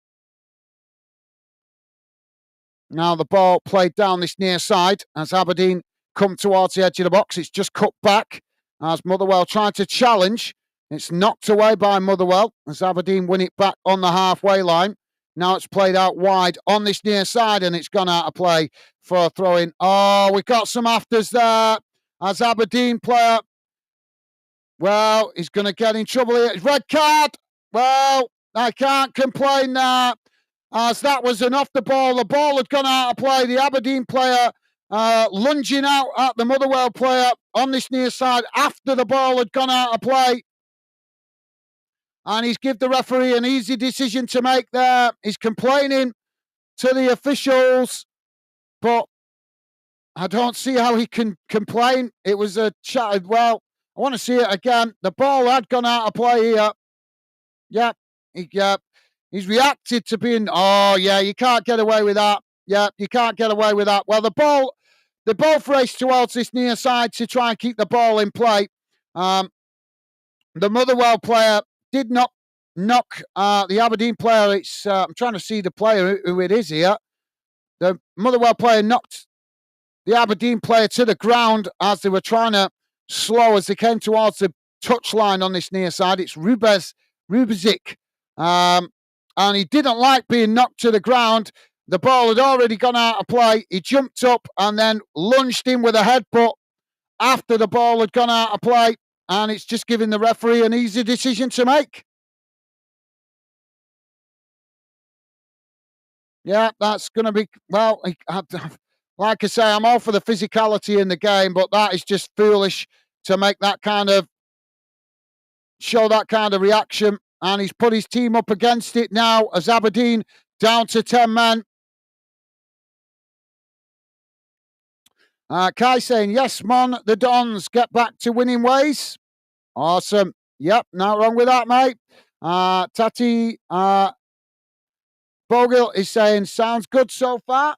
Now the ball played down this near side as Aberdeen come towards the edge of the box. It's just cut back as Motherwell trying to challenge. It's knocked away by Motherwell as Aberdeen win it back on the halfway line. Now it's played out wide on this near side and it's gone out of play for a throw-in. Oh, we've got some afters there as Aberdeen player. Well, he's going to get in trouble here. Red card. Well, I can't complain now as that was an off the ball. The ball had gone out of play. The Aberdeen player lunging out at the Motherwell player on this near side after the ball had gone out of play. And he's give the referee an easy decision to make there. He's complaining to the officials, but I don't see how he can complain. It was a chat. Well, I want to see it again. The ball had gone out of play here. Yep. He's reacted to being, oh, yeah, you can't get away with that. Yeah, you can't get away with that. Well, they both raced towards this near side to try and keep the ball in play. The Motherwell player did not knock the Aberdeen player. It's I'm trying to see the player who it is here. The Motherwell player knocked the Aberdeen player to the ground as they were trying to slow as they came towards the touchline on this near side. It's Rubezic. And he didn't like being knocked to the ground. The ball had already gone out of play. He jumped up and then lunged in with a headbutt after the ball had gone out of play. And it's just giving the referee an easy decision to make. Yeah, that's going to be, well, like I say, I'm all for the physicality in the game, but that is just foolish to make that kind of, show that kind of reaction. And he's put his team up against it now as Aberdeen down to 10 men. Kai saying, yes, Mon, the Dons get back to winning ways. Awesome. Yep, not wrong with that, mate. Tati Bogle is saying, sounds good so far.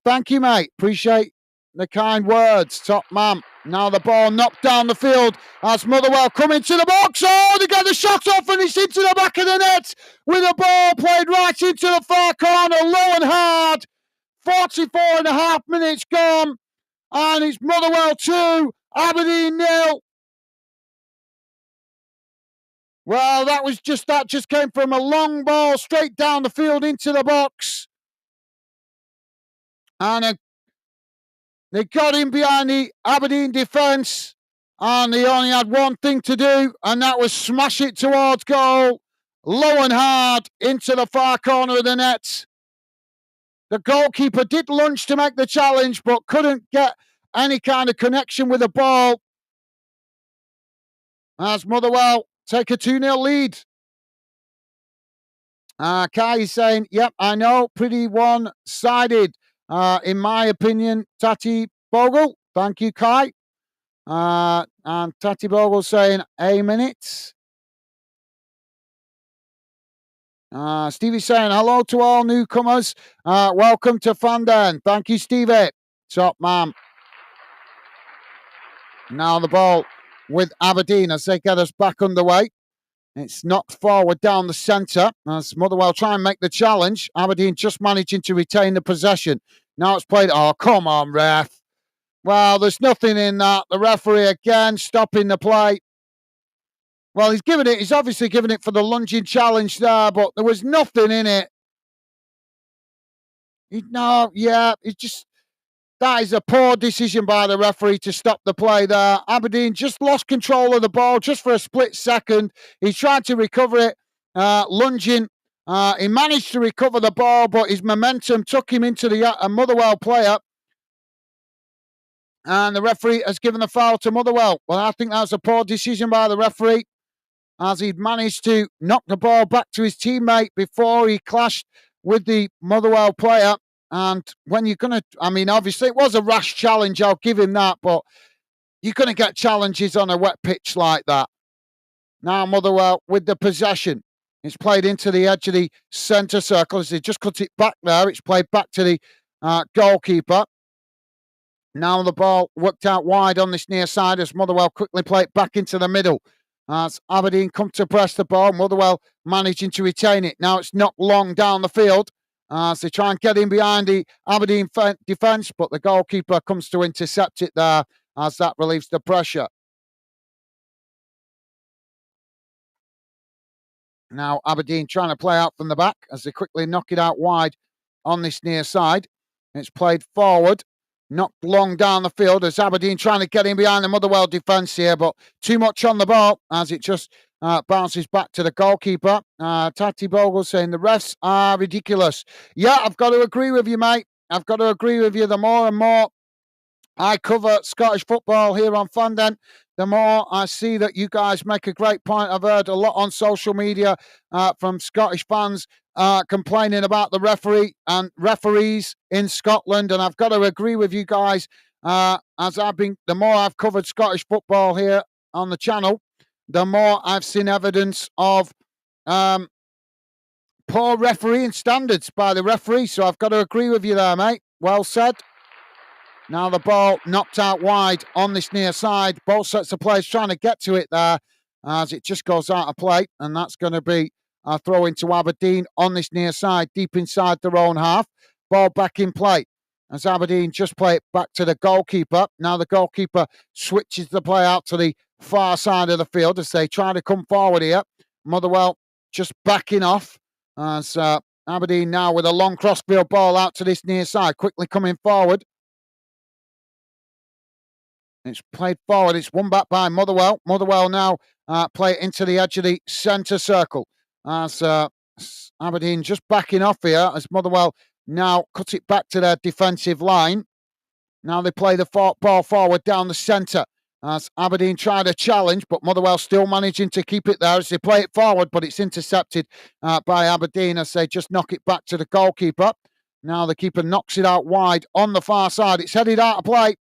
Thank you, mate. Appreciate the kind words. Top man. Now the ball knocked down the field as Motherwell come into the box. Oh, they get the shot off and it's into the back of the net with a ball played right into the far corner, low and hard. 44 and a half minutes gone. And it's Motherwell 2, Aberdeen 0. Well, that just came from a long ball straight down the field into the box. And they got in behind the Aberdeen defence. And they only had one thing to do, and that was smash it towards goal. Low and hard into the far corner of the net. The goalkeeper did lunge to make the challenge, but couldn't get any kind of connection with the ball. As Motherwell take a 2-0 lead. Kai is saying, yep, I know, pretty one-sided, in my opinion, Tati Bogle. Thank you, Kai. And Tati Bogle saying, a minute. Stevie saying, hello to all newcomers. Welcome to Fandon. Thank you, Stevie. Top man. Now the ball with Aberdeen as they get us back underway. It's knocked forward down the centre as Motherwell try and make the challenge. Aberdeen just managing to retain the possession. Now it's played. Oh, come on, ref. Well, there's nothing in that. The referee again stopping the play. Well, he's obviously given it for the lunging challenge there, but there was nothing in it. That is a poor decision by the referee to stop the play there. Aberdeen just lost control of the ball just for a split second. He tried to recover it, lunging. He managed to recover the ball, but his momentum took him into the Motherwell player. And the referee has given the foul to Motherwell. Well, I think that was a poor decision by the referee, as he'd managed to knock the ball back to his teammate before he clashed with the Motherwell player. And when you're going to, obviously it was a rash challenge, I'll give him that, but you're going to get challenges on a wet pitch like that. Now Motherwell with the possession. It's played into the edge of the centre circle as they just cut it back there. It's played back to the goalkeeper. Now the ball worked out wide on this near side as Motherwell quickly play it back into the middle. As Aberdeen come to press the ball, Motherwell managing to retain it. Now it's knocked long down the field as they try and get in behind the Aberdeen defence, but the goalkeeper comes to intercept it there as that relieves the pressure. Now Aberdeen trying to play out from the back as they quickly knock it out wide on this near side. It's played forward, knocked long down the field as Aberdeen trying to get in behind the Motherwell defence here, but too much on the ball as it just bounces back to the goalkeeper. Tati Bogle saying the refs are ridiculous. Yeah, I've got to agree with you, mate. I've got to agree with you. The more and more I cover Scottish football here on Fandon, the more I see that you guys make a great point. I've heard a lot on social media from Scottish fans complaining about the referee and referees in Scotland, and I've got to agree with you guys. The more I've covered Scottish football here on the channel, the more I've seen evidence of poor refereeing standards by the referee. So I've got to agree with you there, mate. Well said. Now the ball knocked out wide on this near side. Both sets of players trying to get to it there as it just goes out of play. And that's going to be a throw into Aberdeen on this near side, deep inside their own half. Ball back in play as Aberdeen just play it back to the goalkeeper. Now the goalkeeper switches the play out to the far side of the field as they try to come forward here. Motherwell just backing off as Aberdeen now with a long crossfield ball out to this near side, quickly coming forward. It's played forward. It's won back by Motherwell. Motherwell now play it into the edge of the centre circle. As Aberdeen just backing off here as Motherwell now cut it back to their defensive line. Now they play the ball forward down the centre as Aberdeen tried a challenge, but Motherwell still managing to keep it there as they play it forward, but it's intercepted by Aberdeen as they just knock it back to the goalkeeper. Now the keeper knocks it out wide on the far side. It's headed out of play.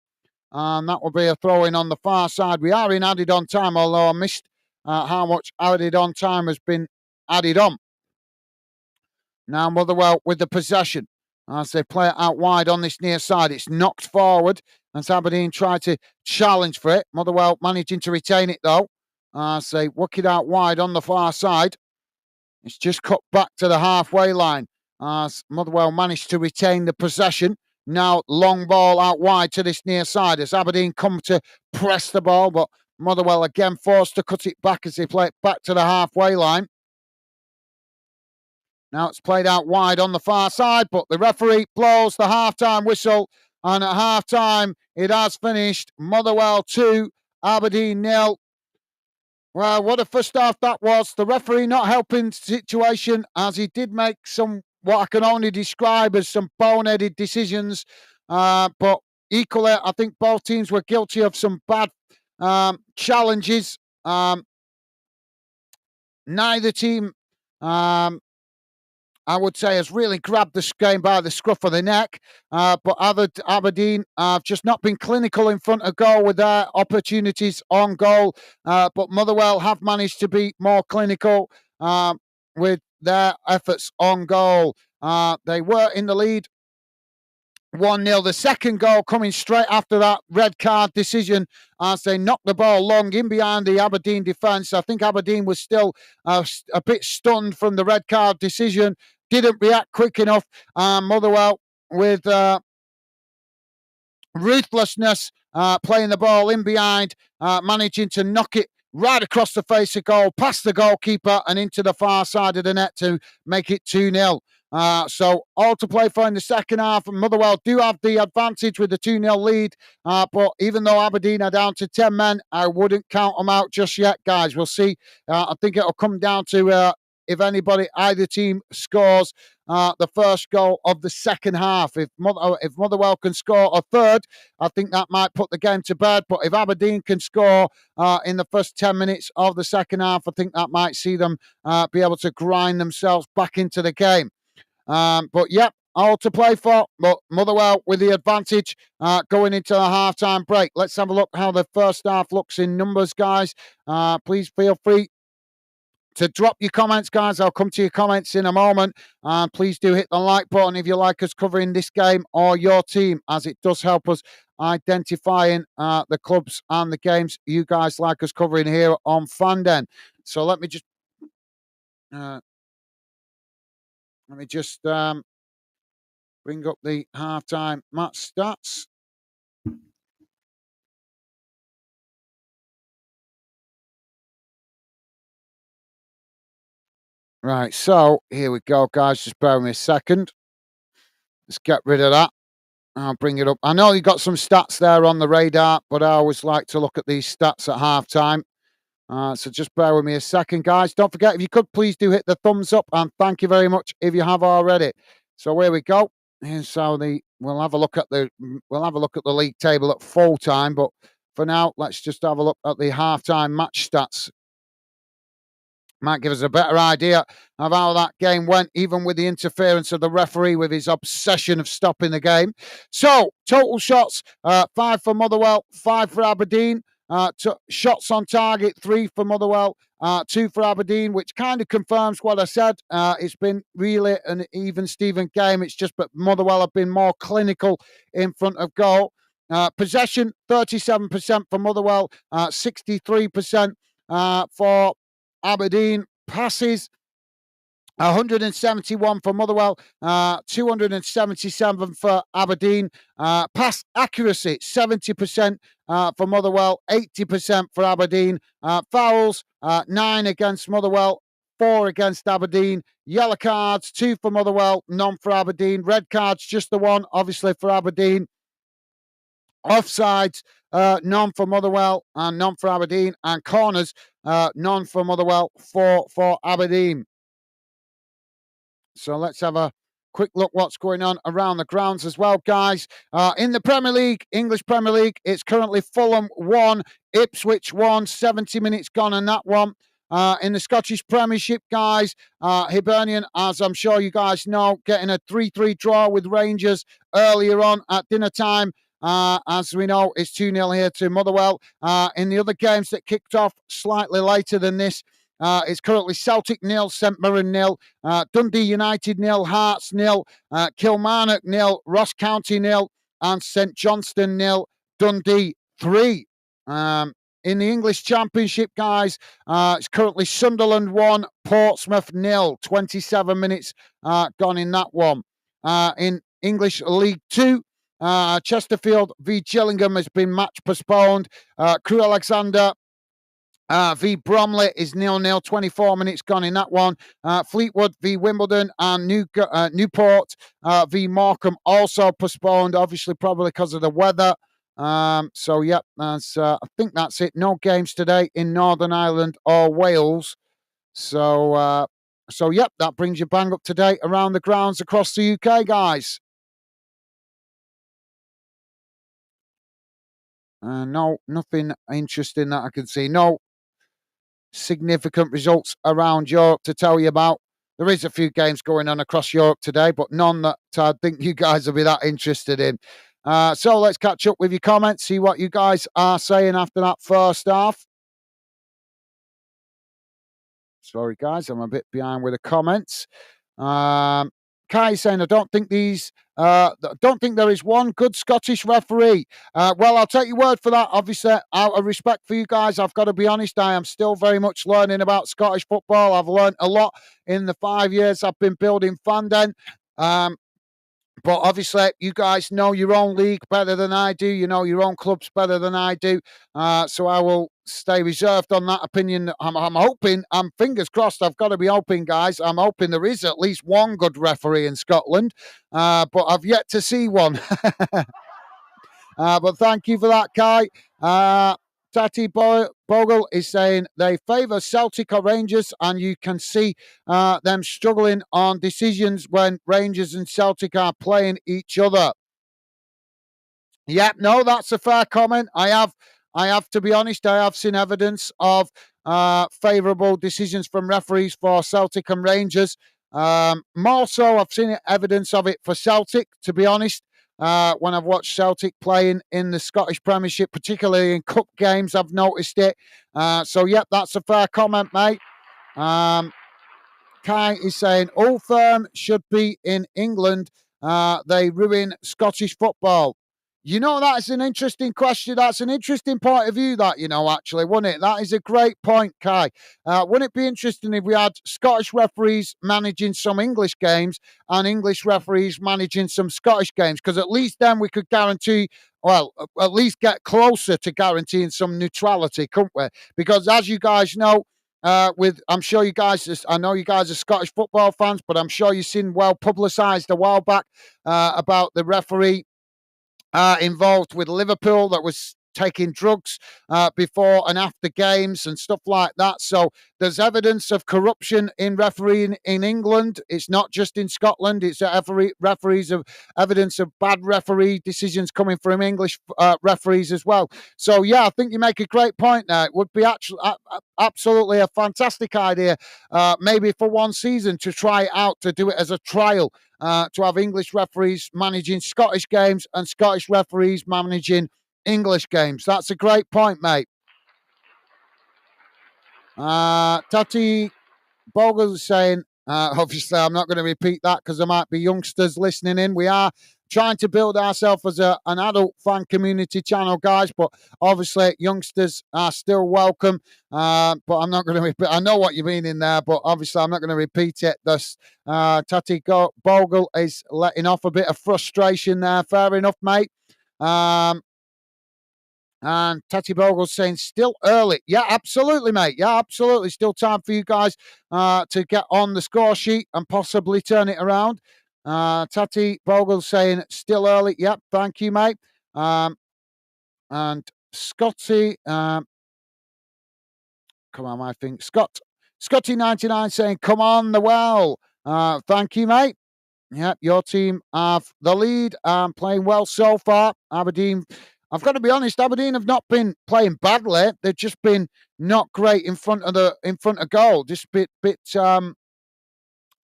And that will be a throw-in on the far side. We are in added on time, although I missed how much added on time has been added on. Now Motherwell with the possession as they play it out wide on this near side. It's knocked forward as Aberdeen try to challenge for it. Motherwell managing to retain it though as they work it out wide on the far side. It's just cut back to the halfway line as Motherwell managed to retain the possession. Now long ball out wide to this near side as Aberdeen come to press the ball, but Motherwell again forced to cut it back as they play it back to the halfway line. Now it's played out wide on the far side, but the referee blows the half-time whistle, and at half-time it has finished. Motherwell 2, Aberdeen 0. Well, what a first half that was. The referee not helping the situation as he did make some, what I can only describe as some boneheaded decisions. But equally, I think both teams were guilty of some bad challenges. Neither team, I would say, has really grabbed this game by the scruff of the neck. But Aberdeen have just not been clinical in front of goal with their opportunities on goal. But Motherwell have managed to be more clinical with their efforts on goal. They were in the lead 1-0. The second goal coming straight after that red card decision as they knocked the ball long in behind the Aberdeen defence. I think Aberdeen was still a bit stunned from the red card decision, didn't react quick enough. Motherwell with ruthlessness playing the ball in behind, managing to knock it right across the face of goal, past the goalkeeper and into the far side of the net to make it 2-0. So all to play for in the second half. Motherwell do have the advantage with the 2-0 lead. But even though Aberdeen are down to 10 men, I wouldn't count them out just yet, guys. We'll see. I think it'll come down to if either team scores the first goal of the second half. If Motherwell can score a third, I think that might put the game to bed. But if Aberdeen can score in the first 10 minutes of the second half, I think that might see them be able to grind themselves back into the game. But yeah, all to play for. But Motherwell with the advantage going into the half-time break. Let's have a look how the first half looks in numbers, guys. Please feel free to drop your comments, guys. I'll come to your comments in a moment. Please do hit the like button if you like us covering this game or your team, as it does help us identifying the clubs and the games you guys like us covering here on Fanden. So let me just bring up the halftime match stats. Right, so here we go, guys. Just bear with me a second. Let's get rid of that. I'll bring it up. I know you got some stats there on the radar, but I always like to look at these stats at halftime. So just bear with me a second, guys. Don't forget, if you could, please do hit the thumbs up, and thank you very much if you have already. So here we go. Here's how we'll have a look at the league table at full time. But for now, let's just have a look at the halftime match stats. Might give us a better idea of how that game went, even with the interference of the referee with his obsession of stopping the game. So, total shots, 5 for Motherwell, 5 for Aberdeen. Shots on target, 3 for Motherwell, 2 for Aberdeen, which kind of confirms what I said. It's been really an even-Steven game. It's just that Motherwell have been more clinical in front of goal. Possession, 37% for Motherwell, 63% for Aberdeen. Passes, 171 for Motherwell, 277 for Aberdeen. Pass accuracy, 70% for Motherwell, 80% for Aberdeen. Fouls, 9 against Motherwell, 4 against Aberdeen. Yellow cards, 2 for Motherwell, none for Aberdeen. Red cards, just the 1, obviously, for Aberdeen. Offsides, none for Motherwell and none for Aberdeen. And corners, none for Motherwell, 4 for Aberdeen. So let's have a quick look what's going on around the grounds as well, guys. In the Premier League, English Premier League, it's currently Fulham 1, Ipswich 1, 70 minutes gone on that one. In the Scottish Premiership, guys, Hibernian, as I'm sure you guys know, getting a 3-3 draw with Rangers earlier on at dinner time. As we know, it's 2-0 here to Motherwell. In the other games that kicked off slightly later than this, it's currently Celtic 0, St Mirren 0, Dundee United 0, Hearts 0, Kilmarnock 0, Ross County 0, and St Johnstone 0, Dundee 3. In the English Championship, guys, it's currently Sunderland 1, Portsmouth 0. 27 minutes gone in that one. In English League 2, Chesterfield v Gillingham has been match postponed. Crewe Alexander v Bromley is 0-0, 24 minutes gone in that one. Fleetwood v Wimbledon and Newport v Morecambe also postponed, obviously probably because of the weather. So, yep, I think that's it. No games today in Northern Ireland or Wales. So, yep, that brings you bang up to date around the grounds across the UK, guys. No, nothing interesting that I can see. No significant results around Europe to tell you about. There is a few games going on across Europe today, but none that I think you guys will be that interested in. So let's catch up with your comments, see what you guys are saying after that first half. Sorry, guys, I'm a bit behind with the comments. Kai saying, I don't think there is one good Scottish referee. Well, I'll take your word for that. Obviously, out of respect for you guys, I've got to be honest, I am still very much learning about Scottish football. I've learned a lot in the 5 years I've been building Fandom. But obviously, you guys know your own league better than I do. You know your own clubs better than I do. So I will stay reserved on that opinion. I'm hoping, I'm fingers crossed, I've got to be hoping, guys. I'm hoping there is at least one good referee in Scotland. But I've yet to see one. But thank you for that, Kai. Tati Bogle is saying they favour Celtic or Rangers, and you can see them struggling on decisions when Rangers and Celtic are playing each other. Yep, no, that's a fair comment. I have to be honest, I have seen evidence of favourable decisions from referees for Celtic and Rangers. More so, I've seen evidence of it for Celtic, to be honest. When I've watched Celtic playing in the Scottish Premiership, particularly in cup games, I've noticed it. So, yep, that's a fair comment, mate. Kai is saying all firm should be in England. They ruin Scottish football. You know, that's an interesting question. That's an interesting point of view, that, actually, wouldn't it? That is a great point, Kai. Wouldn't it be interesting if we had Scottish referees managing some English games and English referees managing some Scottish games? Because at least then we could guarantee, well, at least get closer to guaranteeing some neutrality, couldn't we? Because as you guys know, I'm sure you guys, I know you guys are Scottish football fans, but I'm sure you've seen well publicised a while back about the referee involved with Liverpool that was taking drugs before and after games and stuff like that. So there's evidence of corruption in refereeing in England. It's not just in Scotland. It's referees of evidence of bad referee decisions coming from English referees as well. So yeah, I think you make a great point there. It would be actually absolutely a fantastic idea, maybe for one season, to try it out, to do it as a trial, to have English referees managing Scottish games and Scottish referees managing English games. That's a great point, mate. Tati Bogle is saying, obviously, I'm not going to repeat that because there might be youngsters listening in. We are trying to build ourselves as an adult fan community channel, guys, but obviously, youngsters are still welcome. But I'm not going to repeat. I know what you mean in there, but obviously, I'm not going to repeat it. Thus, Tati Bogle is letting off a bit of frustration there. Fair enough, mate. And Tati Bogle's saying still early. Yeah, absolutely, mate. Yeah, absolutely. Still time for you guys to get on the score sheet and possibly turn it around. Tati Bogle's saying still early. Yep, thank you, mate. And Scotty, come on, I think Scotty99 saying, come on the well. Thank you, mate. Yep, your team have the lead, playing well so far. Aberdeen I've got to be honest, Aberdeen have not been playing badly. They've just been not great in front of goal. Just bit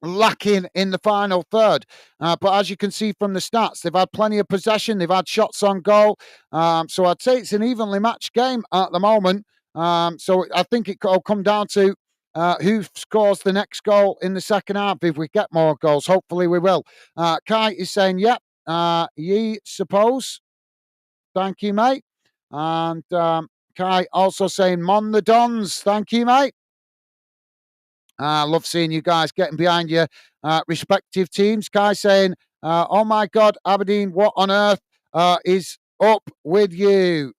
lacking in the final third. But as you can see from the stats, they've had plenty of possession. They've had shots on goal. So I'd say it's an evenly matched game at the moment. So I think it will come down to who scores the next goal in the second half if we get more goals. Hopefully we will. Kai is saying, yep, ye suppose. Thank you, mate. And Kai also saying, Mon the Dons. Thank you, mate. I love seeing you guys getting behind your respective teams. Kai saying, oh my God, Aberdeen, what on earth is up with you?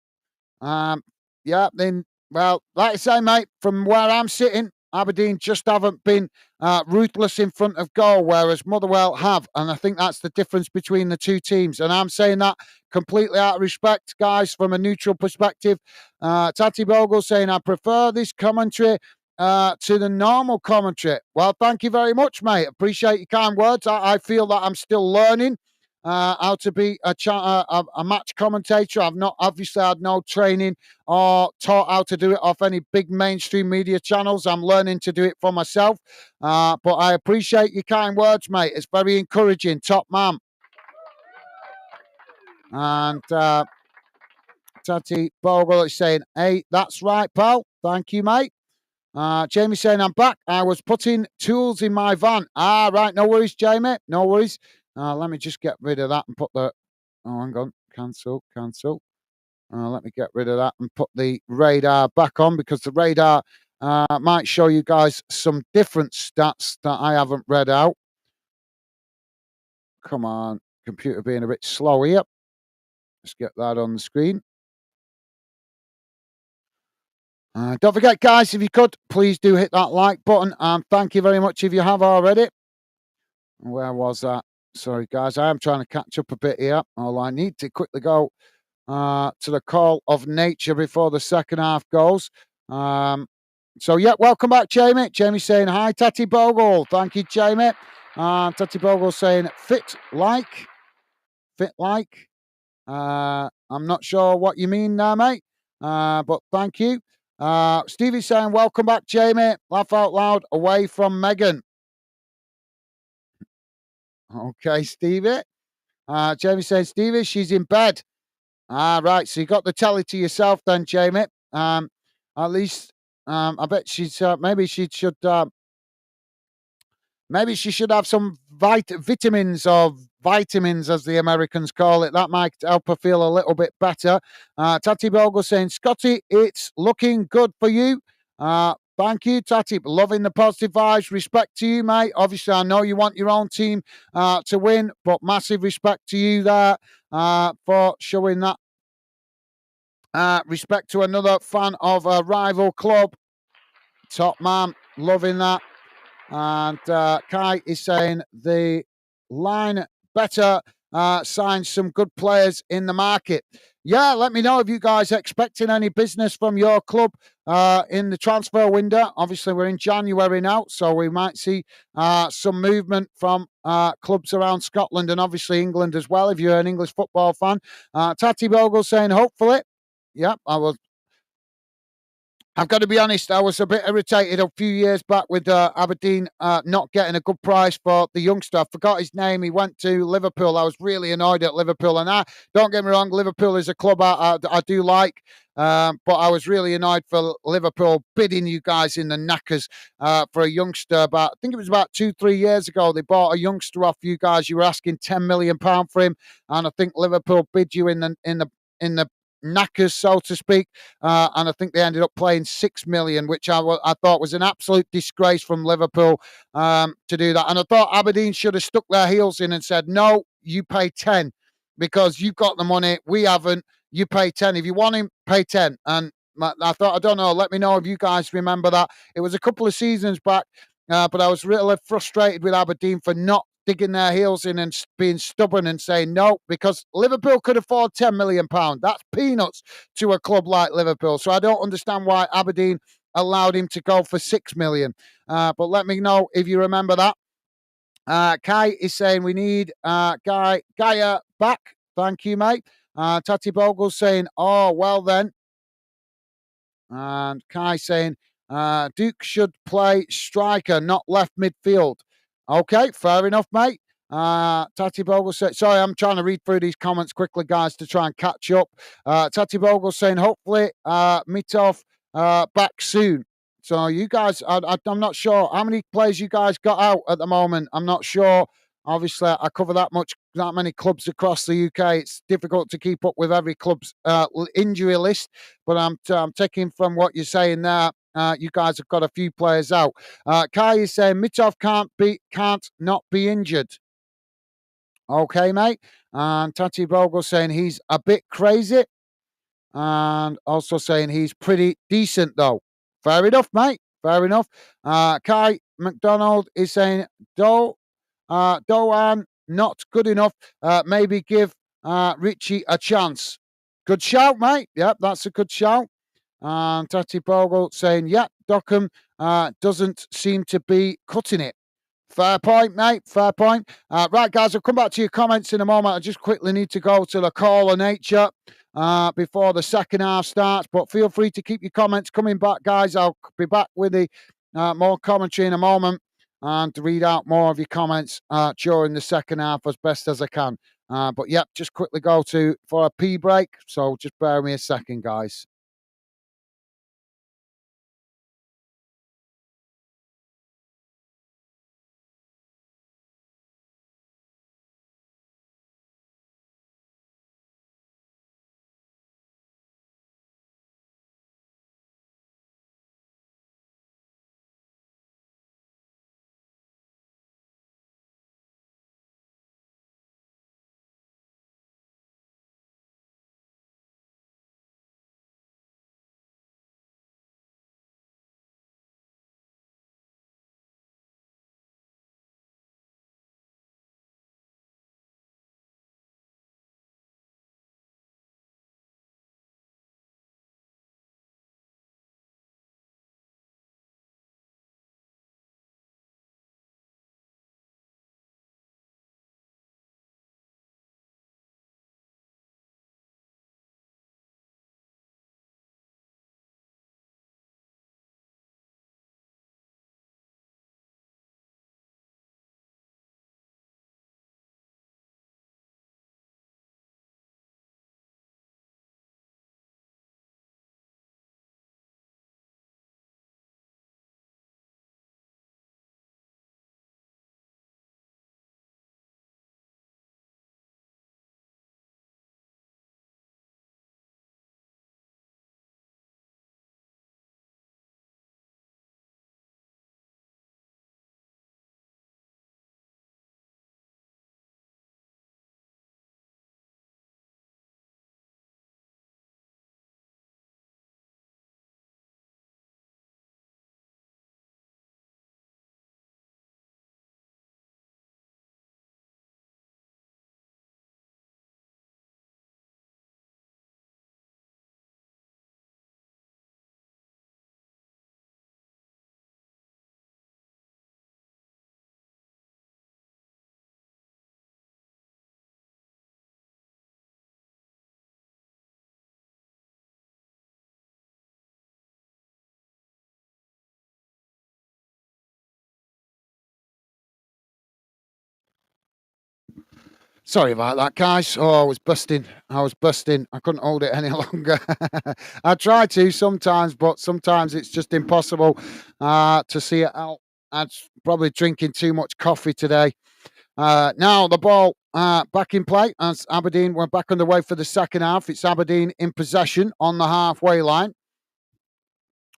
Yeah, then, well, like I say, mate, from where I'm sitting, Aberdeen just haven't been ruthless in front of goal, whereas Motherwell have. And I think that's the difference between the two teams. And I'm saying that completely out of respect, guys, from a neutral perspective. Tati Bogle saying, I prefer this commentary to the normal commentary. Well, thank you very much, mate. Appreciate your kind words. I feel that I'm still learning how to be a match commentator. I've not obviously had no training or taught how to do it off any big mainstream media channels. I'm learning to do it for myself. But I appreciate your kind words, mate. It's very encouraging. Top man. And Tati Bogle is saying, hey, that's right, pal. Thank you, mate. Jamie saying, I'm back. I was putting tools in my van. Right. No worries, Jamie. No worries. Let me just get rid of that and put the... Oh, hang on. Cancel. Let me get rid of that and put the radar back on, because the radar might show you guys some different stats that I haven't read out. Come on. Computer being a bit slow here. Let's get that on the screen. Don't forget, guys, if you could, please do hit that like button. And thank you very much if you have already. Where was that? Sorry, guys. I am trying to catch up a bit here. All I need to quickly go to the call of nature before the second half goes. So, yeah, welcome back, Jamie. Jamie saying, hi, Tati Bogle. Thank you, Jamie. Tati Bogle saying, fit like. I'm not sure what you mean there, mate. But thank you. Stevie's saying, welcome back, Jamie. Laugh out loud, away from Megan. Okay, Stevie. Jamie says, Stevie, she's in bed. Right. So you got the telly to yourself then, Jamie. At least, I bet she's, maybe she should have some vitamins, or vitamins as the Americans call it. That might help her feel a little bit better. Tati Bogle saying, Scotty, it's looking good for you. Thank you, Tati. Loving the positive vibes. Respect to you, mate. Obviously, I know you want your own team to win, but massive respect to you there for showing that respect to another fan of a rival club. Top man. Loving that. And Kai is saying the line better sign some good players in the market. Yeah, let me know if you guys are expecting any business from your club in the transfer window. Obviously, we're in January now, so we might see some movement from clubs around Scotland and obviously England as well, if you're an English football fan. Tati Bogle saying, hopefully. Yep, I've got to be honest, I was a bit irritated a few years back with Aberdeen not getting a good price for the youngster. I forgot his name. He went to Liverpool. I was really annoyed at Liverpool. And don't get me wrong, Liverpool is a club I do like. But I was really annoyed for Liverpool bidding you guys in the knackers for a youngster. But I think it was about 2-3 years ago. They bought a youngster off you guys. You were asking £10 million for him. And I think Liverpool bid you in the knackers, so to speak, and I think they ended up playing 6 million, which I thought was an absolute disgrace from Liverpool to do that. And I thought Aberdeen should have stuck their heels in and said, no, you pay 10 because you've got the money, we haven't. You pay 10. If you want him, pay 10. And I thought, I don't know, let me know if you guys remember that. It was a couple of seasons back, but I was really frustrated with Aberdeen for not digging their heels in and being stubborn and saying no, because Liverpool could afford £10 million. That's peanuts to a club like Liverpool. So I don't understand why Aberdeen allowed him to go for 6 million. But let me know if you remember that. Kai is saying we need Gaia back. Thank you, mate. Tati Bogle saying, oh, well then. And Kai saying, Duke should play striker, not left midfield. Okay, fair enough, mate. Tati Bogle said, sorry, I'm trying to read through these comments quickly, guys, to try and catch up. Tati Bogle saying, hopefully, Mitov back soon. So you guys, I'm not sure how many players you guys got out at the moment. I'm not sure. Obviously, I cover that many clubs across the UK. It's difficult to keep up with every club's injury list. But I'm taking from what you're saying there. You guys have got a few players out. Kai is saying Mitov can't not be injured. Okay, mate. And Tati Bogle saying he's a bit crazy, and also saying he's pretty decent though. Fair enough, mate. Fair enough. Kai McDonald is saying Doan not good enough. Maybe give Richie a chance. Good shout, mate. Yep, that's a good shout. And Tati Bogle saying, yep, Dockham doesn't seem to be cutting it. Fair point, mate. Fair point. Right, guys, I'll come back to your comments in a moment. I just quickly need to go to the call of nature before the second half starts. But feel free to keep your comments coming back, guys. I'll be back with the more commentary in a moment and to read out more of your comments during the second half as best as I can. But yep, just quickly go for a pee break. So just bear with me a second, guys. Sorry about that, guys. Oh, I was busting. I couldn't hold it any longer. I try to sometimes, but sometimes it's just impossible to see it out. I'm probably drinking too much coffee today. Now the ball back in play as Aberdeen were back underway for the second half. It's Aberdeen in possession on the halfway line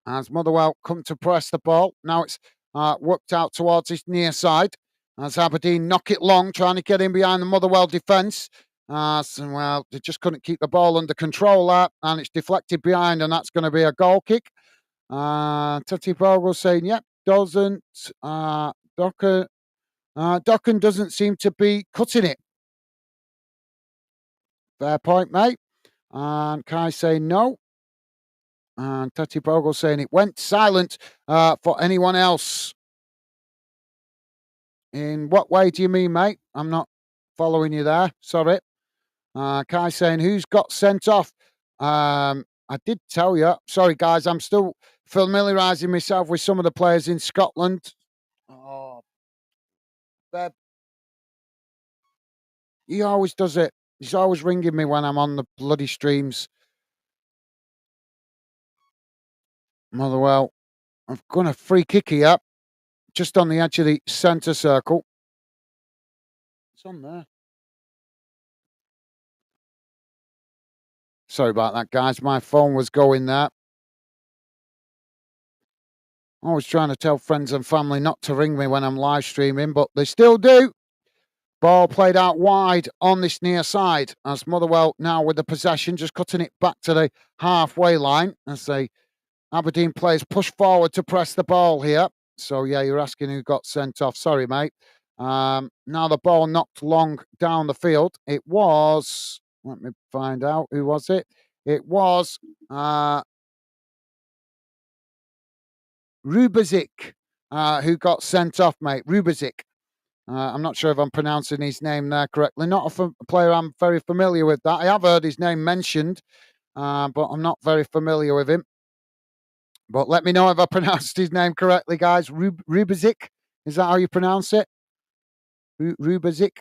as Motherwell come to press the ball. Now it's worked out towards his near side as Aberdeen knock it long, trying to get in behind the Motherwell defence. They just couldn't keep the ball under control there, and it's deflected behind, and that's going to be a goal kick. Tati Bogle saying, yep, doesn't. Docker doesn't seem to be cutting it. Fair point, mate. And Kai saying no. And Tati Bogle saying it went silent for anyone else. In what way do you mean, mate? I'm not following you there. Sorry. Kai saying, who's got sent off? I did tell you. Sorry, guys, I'm still familiarising myself with some of the players in Scotland. Oh, Beb, he always does it. He's always ringing me when I'm on the bloody streams. Motherwell, I've got a free kick here, just on the edge of the centre circle. It's on there. Sorry about that, guys. My phone was going there. Always trying to tell friends and family not to ring me when I'm live streaming, but they still do. Ball played out wide on this near side as Motherwell now with the possession, just cutting it back to the halfway line as the Aberdeen players push forward to press the ball here. So, yeah, you're asking who got sent off. Sorry, mate. Now the ball knocked long down the field. It was, let me find out, who was it? It was Rubezic who got sent off, mate. Rubezic. I'm not sure if I'm pronouncing his name there correctly. Not a player I'm very familiar with. That I have heard his name mentioned, but I'm not very familiar with him. But let me know if I pronounced his name correctly, guys. Rubezic, is that how you pronounce it? Rubezic.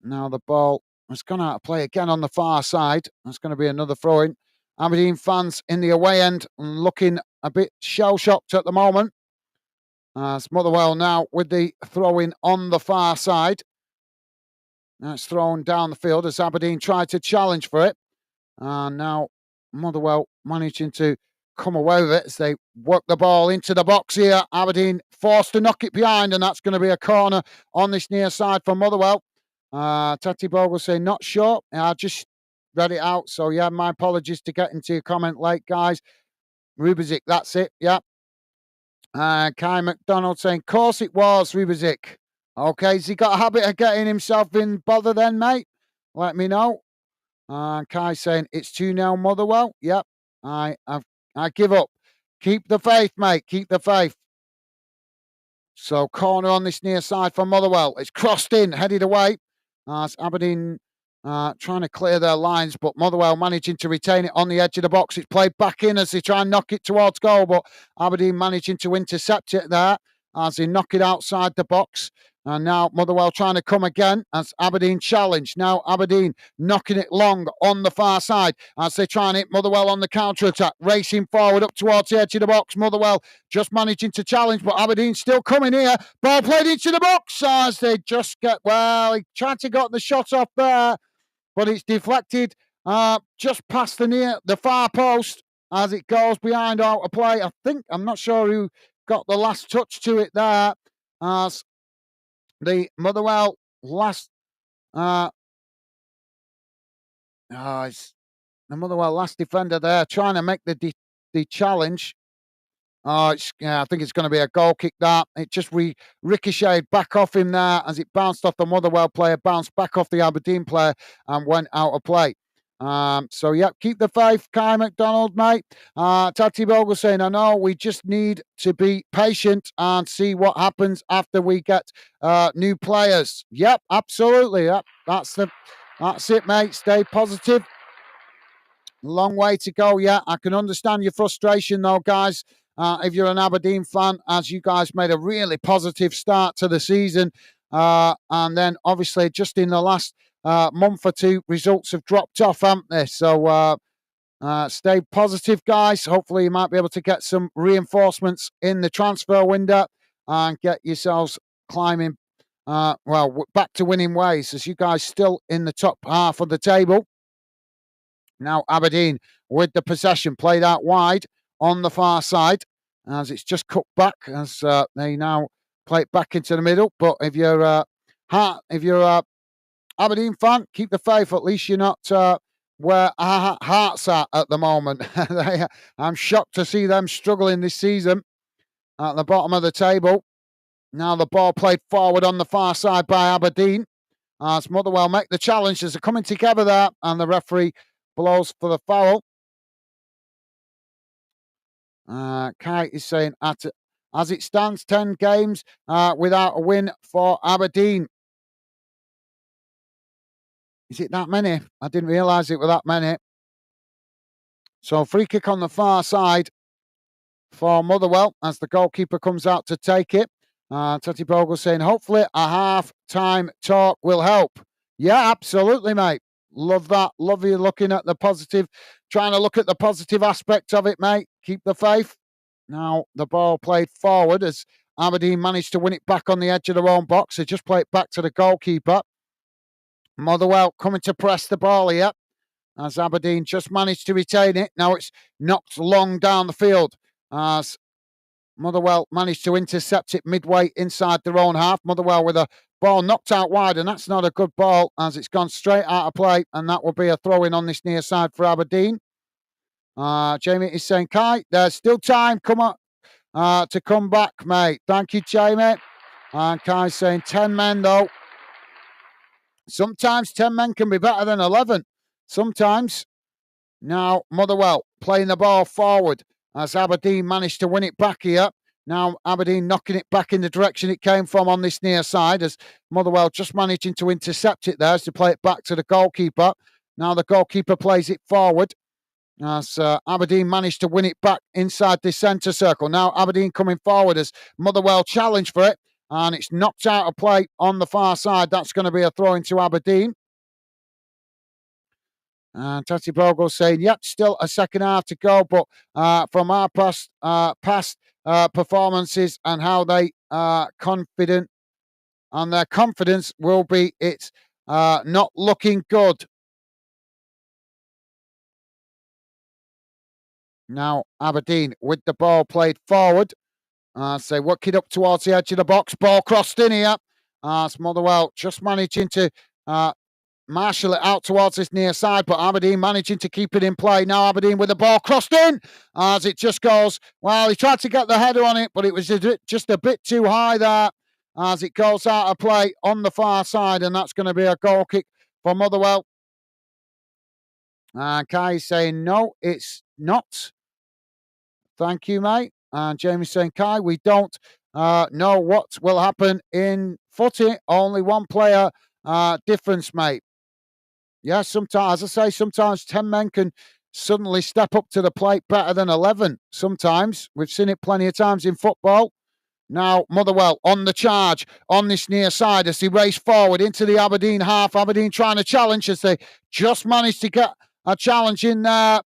Now the ball has gone out of play again on the far side. That's going to be another throw-in. Aberdeen fans in the away end looking a bit shell-shocked at the moment. As Motherwell now with the throw-in on the far side. Now it's thrown down the field as Aberdeen tried to challenge for it. And now Motherwell managing to come away with it as they work the ball into the box here. Aberdeen forced to knock it behind, and that's going to be a corner on this near side for Motherwell. Tati Bogle saying, not sure. I just read it out. So, yeah, my apologies to get into your comment late, guys. Rubezic, that's it. Yeah. Kai McDonald saying, course it was Rubezic. Okay, has he got a habit of getting himself in bother then, mate? Let me know. Kai saying, it's 2-0 Motherwell. Yep, I give up. Keep the faith, mate. Keep the faith. So, corner on this near side for Motherwell. It's crossed in, headed away. It's Aberdeen trying to clear their lines, but Motherwell managing to retain it on the edge of the box. It's played back in as they try and knock it towards goal, but Aberdeen managing to intercept it there as they knock it outside the box. And now Motherwell trying to come again as Aberdeen challenge. Now Aberdeen knocking it long on the far side as they try and hit Motherwell on the counter-attack. Racing forward up towards the edge of the box. Motherwell just managing to challenge, but Aberdeen still coming here. Ball played into the box as they just get, well, he tried to get the shot off there, but it's deflected just past the far post as it goes behind out of play. I'm not sure who got the last touch to it there as the Motherwell last it's the Motherwell last defender there trying to make the challenge. I think it's going to be a goal kick. That it just ricocheted back off him there as it bounced off the Motherwell player, bounced back off the Aberdeen player, and went out of play. So yeah, keep the faith, Kai McDonald, mate. Tati Bogle saying, I know we just need to be patient and see what happens after we get new players. Yep, absolutely. Yep, that's it, mate. Stay positive. Long way to go. Yeah, I can understand your frustration though, guys. If you're an Aberdeen fan, as you guys made a really positive start to the season, and then obviously just in the last month or two, results have dropped off, haven't they? So stay positive, guys. Hopefully, you might be able to get some reinforcements in the transfer window and get yourselves climbing, back to winning ways as you guys still in the top half of the table. Now Aberdeen with the possession played out wide on the far side as it's just cut back as they now play it back into the middle. But if you're a Aberdeen fan, keep the faith. At least you're not where our hearts are at the moment. I'm shocked to see them struggling this season at the bottom of the table. Now the ball played forward on the far side by Aberdeen as Motherwell make the challenge. As they're coming together there, and the referee blows for the foul. Kai is saying, as it stands, 10 games without a win for Aberdeen. Is it that many? I didn't realise it were that many. So free kick on the far side for Motherwell as the goalkeeper comes out to take it. Tati Bogle saying, hopefully a half-time talk will help. Yeah, absolutely, mate. Love that. Love you looking at the positive, trying to look at the positive aspect of it, mate. Keep the faith. Now the ball played forward as Aberdeen managed to win it back on the edge of their own box. They just play it back to the goalkeeper. Motherwell coming to press the ball here as Aberdeen just managed to retain it. Now it's knocked long down the field as Motherwell managed to intercept it midway inside their own half. Motherwell with a ball knocked out wide, and that's not a good ball as it's gone straight out of play, and that will be a throw-in on this near side for Aberdeen. Jamie is saying, Kai, there's still time. Come on to come back, mate. Thank you, Jamie. And Kai's saying 10 men, though. Sometimes 10 men can be better than 11. Sometimes. Now, Motherwell playing the ball forward as Aberdeen managed to win it back here. Now, Aberdeen knocking it back in the direction it came from on this near side as Motherwell just managing to intercept it there as to play it back to the goalkeeper. Now, the goalkeeper plays it forward as Aberdeen managed to win it back inside the centre circle. Now, Aberdeen coming forward as Motherwell challenge for it, and it's knocked out of play on the far side. That's going to be a throw into Aberdeen. And Tati Bogle saying, yep, still a second half to go, but from our past performances and how they are confident, and their confidence will be it's not looking good. Now Aberdeen with the ball played forward. So work it up towards the edge of the box. Ball crossed in here. Motherwell just managing to marshal it out towards this near side, but Aberdeen managing to keep it in play. Now Aberdeen with the ball crossed in as it just goes. Well, he tried to get the header on it, but it was just a bit too high there as it goes out of play on the far side, and that's going to be a goal kick for Motherwell. And Kai is saying, no, it's not. Thank you, mate. And Jamie's saying, Kai, we don't know what will happen in footy. Only one player difference, mate. Yeah, sometimes, as I say, sometimes 10 men can suddenly step up to the plate better than 11. Sometimes. We've seen it plenty of times in football. Now, Motherwell on the charge on this near side as they race forward into the Aberdeen half. Aberdeen trying to challenge as they just managed to get a challenge in there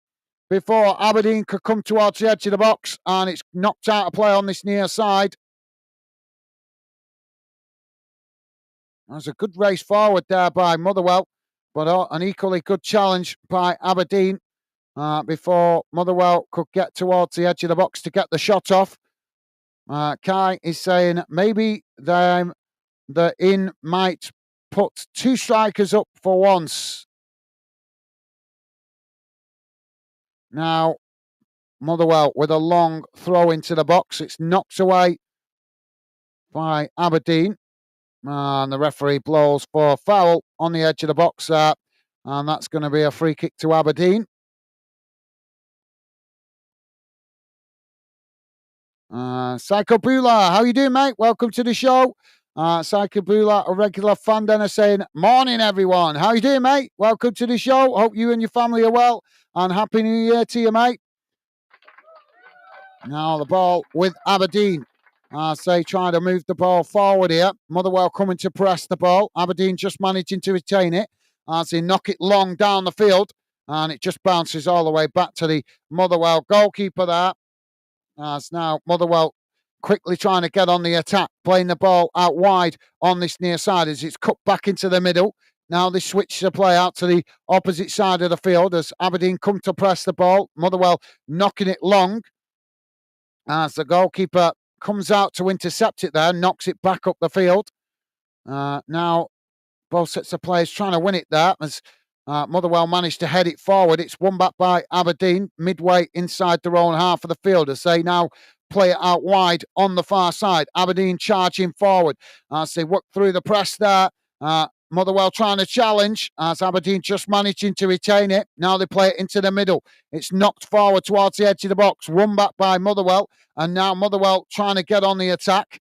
before Aberdeen could come towards the edge of the box, and it's knocked out of play on this near side. There's a good race forward there by Motherwell, but an equally good challenge by Aberdeen before Motherwell could get towards the edge of the box to get the shot off. Kai is saying maybe the Inn might put two strikers up for once. Now, Motherwell with a long throw into the box. It's knocked away by Aberdeen. And the referee blows for foul on the edge of the box there. And that's going to be a free kick to Aberdeen. Psycho Bula, how you doing, mate? Welcome to the show. Psycho Bula, a regular fan then, is saying, morning, everyone. How you doing, mate? Welcome to the show. Hope you and your family are well. And Happy New Year to you, mate. Now the ball with Aberdeen. Say trying to move the ball forward here. Motherwell coming to press the ball. Aberdeen just managing to retain it as they knock it long down the field. And it just bounces all the way back to the Motherwell goalkeeper there. As now Motherwell quickly trying to get on the attack, playing the ball out wide on this near side as it's cut back into the middle. Now they switch the play out to the opposite side of the field as Aberdeen come to press the ball. Motherwell knocking it long as the goalkeeper comes out to intercept it there, knocks it back up the field. Now both sets of players trying to win it there as Motherwell managed to head it forward. It's won back by Aberdeen midway inside their own half of the field as they now play it out wide on the far side. Aberdeen charging forward as they work through the press there. Motherwell trying to challenge as Aberdeen just managing to retain it. Now they play it into the middle. It's knocked forward towards the edge of the box, run back by Motherwell. And now Motherwell trying to get on the attack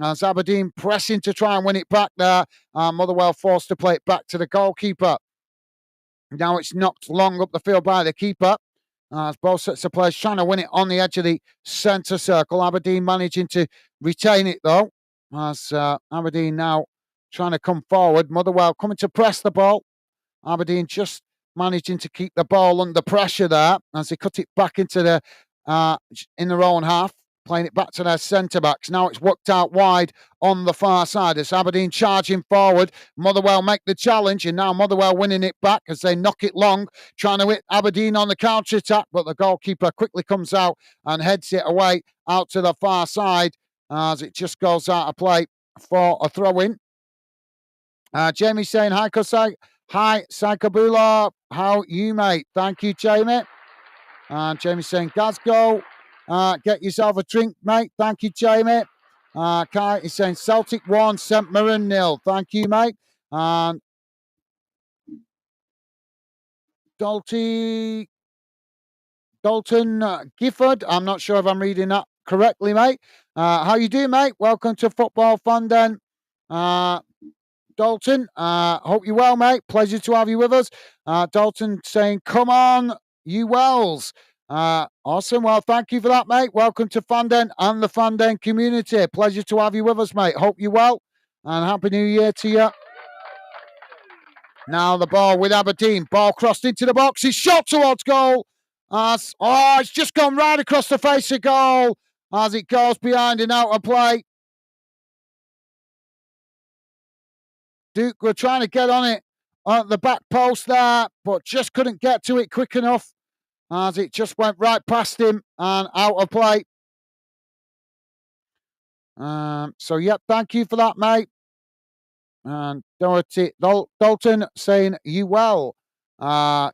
as Aberdeen pressing to try and win it back there. Motherwell forced to play it back to the goalkeeper. Now it's knocked long up the field by the keeper. As both sets of players trying to win it on the edge of the centre circle. Aberdeen managing to retain it though. As Aberdeen now trying to come forward. Motherwell coming to press the ball. Aberdeen just managing to keep the ball under pressure there as they cut it back into the in their own half, playing it back to their centre backs. Now it's worked out wide on the far side as Aberdeen charging forward. Motherwell make the challenge, and now Motherwell winning it back as they knock it long, trying to hit Aberdeen on the counter attack, but the goalkeeper quickly comes out and heads it away out to the far side as it just goes out of play for a throw in. Jamie saying hi, Kosai. Hi, Saikabula. How you, mate? Thank you, Jamie. And Jamie saying, Glasgow, get yourself a drink, mate. Thank you, Jamie. Kai is saying, Celtic 1, St Mirren 0. Thank you, mate. And Dalton Gifford. I'm not sure if I'm reading that correctly, mate. How you doing, mate? Welcome to Football Fun, then. Dalton, hope you're well, mate. Pleasure to have you with us. Dalton saying, come on, you Wells. Awesome. Well, thank you for that, mate. Welcome to Fanden and the Fanden community. Pleasure to have you with us, mate. Hope you're well. And Happy New Year to you. Now the ball with Aberdeen. Ball crossed into the box. It's shot towards goal. It's just gone right across the face of goal as it goes behind and out of play. Duke were trying to get on it at the back post there, but just couldn't get to it quick enough as it just went right past him and out of play. Thank you for that, mate. And Dorothy Dalton saying, you well. I'm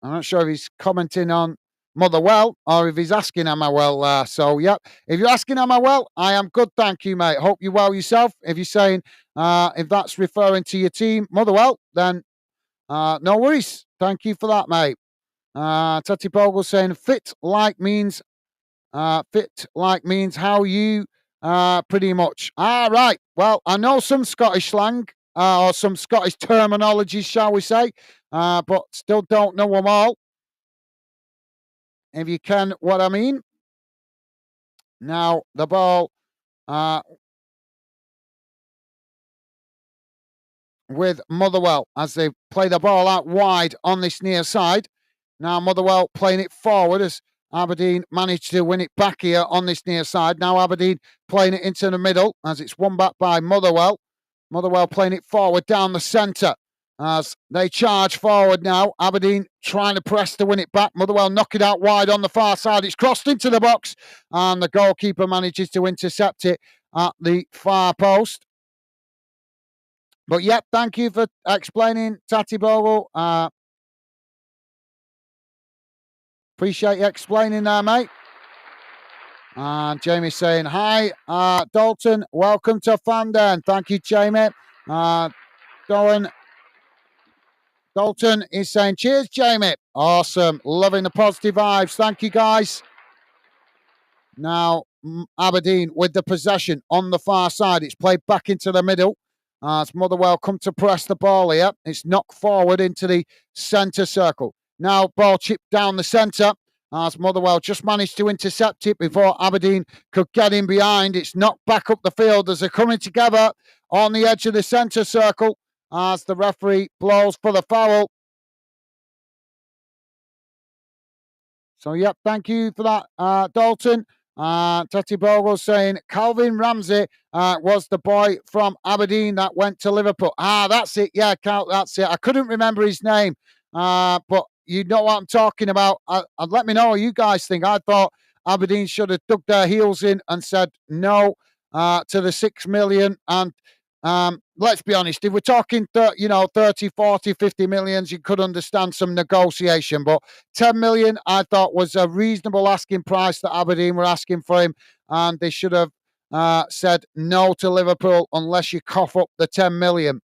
not sure if he's commenting on Motherwell or if he's asking, am I well? If you're asking, am I well? I am good, thank you, mate. Hope you're well yourself. If you're saying, if that's referring to your team, Motherwell, then no worries. Thank you for that, mate. Tati Bogle saying, fit like means how you, pretty much. Right. Well, I know some Scottish slang or some Scottish terminology, shall we say, but still don't know them all. If you can, what I mean. Now, the ball with Motherwell as they play the ball out wide on this near side. Now, Motherwell playing it forward as Aberdeen managed to win it back here on this near side. Now, Aberdeen playing it into the middle as it's won back by Motherwell. Motherwell playing it forward down the centre as they charge forward now. Aberdeen trying to press to win it back. Motherwell knock it out wide on the far side. It's crossed into the box and the goalkeeper manages to intercept it at the far post. But yeah, thank you for explaining, Tati Bogle. Appreciate you explaining there, mate. And Jamie saying, hi, Dalton, welcome to Fanden. Thank you, Jamie. Dalton is saying, cheers, Jamie. Awesome. Loving the positive vibes. Thank you, guys. Now, Aberdeen with the possession on the far side. It's played back into the middle. As Motherwell come to press the ball here. It's knocked forward into the centre circle. Now, ball chipped down the centre. As Motherwell just managed to intercept it before Aberdeen could get in behind. It's knocked back up the field as they're coming together on the edge of the centre circle as the referee blows for the foul. So, yep, thank you for that, Dalton. Tati Bogle saying Calvin Ramsey was the boy from Aberdeen that went to Liverpool. That's it. Yeah, that's it. I couldn't remember his name, but you know what I'm talking about. Let me know what you guys think. I thought Aberdeen should have dug their heels in and said no to the 6 million. And let's be honest, if we're talking 30, 40, 50 millions, you could understand some negotiation. But 10 million, I thought, was a reasonable asking price that Aberdeen were asking for him. And they should have said no to Liverpool unless you cough up the 10 million.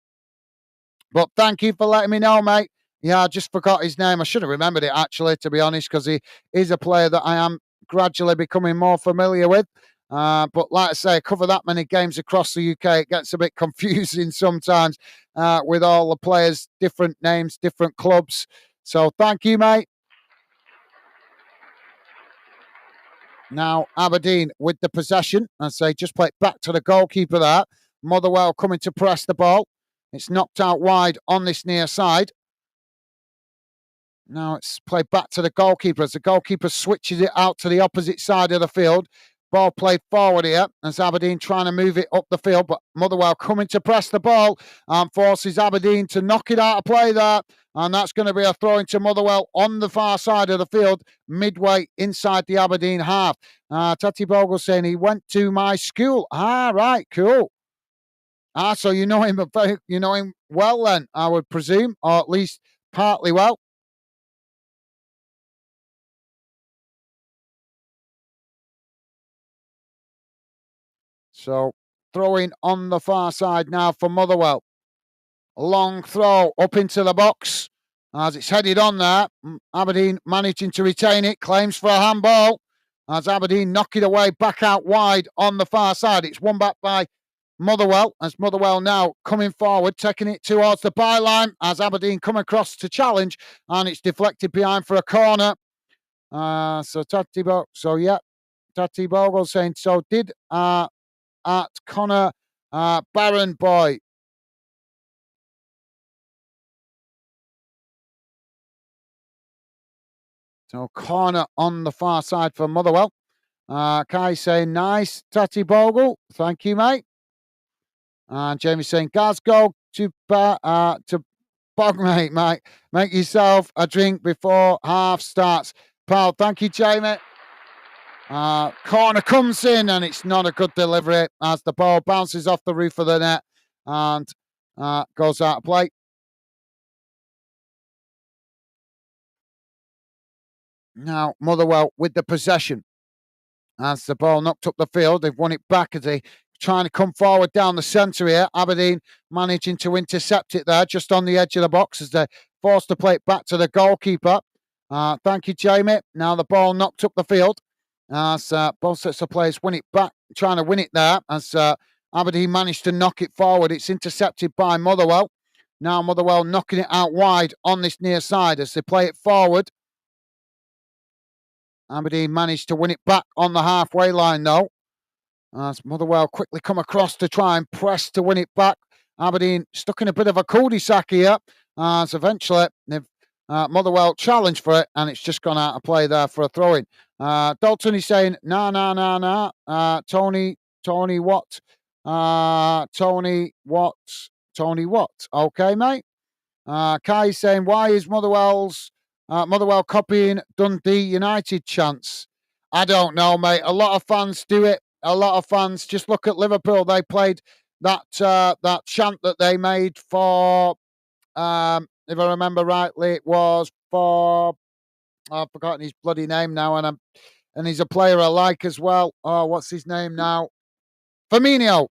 But thank you for letting me know, mate. Yeah, I just forgot his name. I should have remembered it, actually, to be honest, because he is a player that I am gradually becoming more familiar with. But like I say, cover that many games across the UK, it gets a bit confusing sometimes with all the players, different names, different clubs. So thank you, mate. Now Aberdeen with the possession. I say just play it back to the goalkeeper there. Motherwell coming to press the ball. It's knocked out wide on this near side. Now it's played back to the goalkeeper as the goalkeeper switches it out to the opposite side of the field. Ball played forward here as Aberdeen trying to move it up the field, but Motherwell coming to press the ball and forces Aberdeen to knock it out of play there. And that's going to be a throw into Motherwell on the far side of the field, midway inside the Aberdeen half. Tati Bogle saying he went to my school. Right, cool. So you know him well then, I would presume, or at least partly well. So throwing on the far side now for Motherwell. Long throw up into the box as it's headed on there. Aberdeen managing to retain it, claims for a handball as Aberdeen knock it away back out wide on the far side. It's won back by Motherwell as Motherwell now coming forward, taking it towards the byline as Aberdeen come across to challenge and it's deflected behind for a corner. Tati Bogle saying, so did at Connor Barron boy. So corner on the far side for Motherwell. Kai saying, nice, Tati Bogle. Thank you, mate. And Jamie saying, Glasgow to bog, mate. Make yourself a drink before half starts. Pal, thank you, Jamie. Corner comes in and it's not a good delivery as the ball bounces off the roof of the net and goes out of play. Now Motherwell with the possession as the ball knocked up the field. They've won it back as they trying to come forward down the centre here. Aberdeen managing to intercept it there just on the edge of the box as they're forced to play it back to the goalkeeper. Thank you, Jamie. Now the ball knocked up the field as both sets of players win it back, trying to win it there as Aberdeen managed to knock it forward. It's intercepted by Motherwell. Now Motherwell knocking it out wide on this near side as they play it forward. Aberdeen managed to win it back on the halfway line though. As Motherwell quickly come across to try and press to win it back. Aberdeen stuck in a bit of a cul-de-sac here. As eventually Motherwell challenged for it and it's just gone out of play there for a throw-in. Dalton is saying, nah. Tony what? Tony what? Okay, mate. Kai is saying, why is Motherwell copying Dundee United chants? I don't know, mate. A lot of fans do it. A lot of fans just look at Liverpool. They played that chant that they made for, if I remember rightly, it was for I've forgotten his bloody name now, and he's a player I like as well. Oh, what's his name now? Firmino.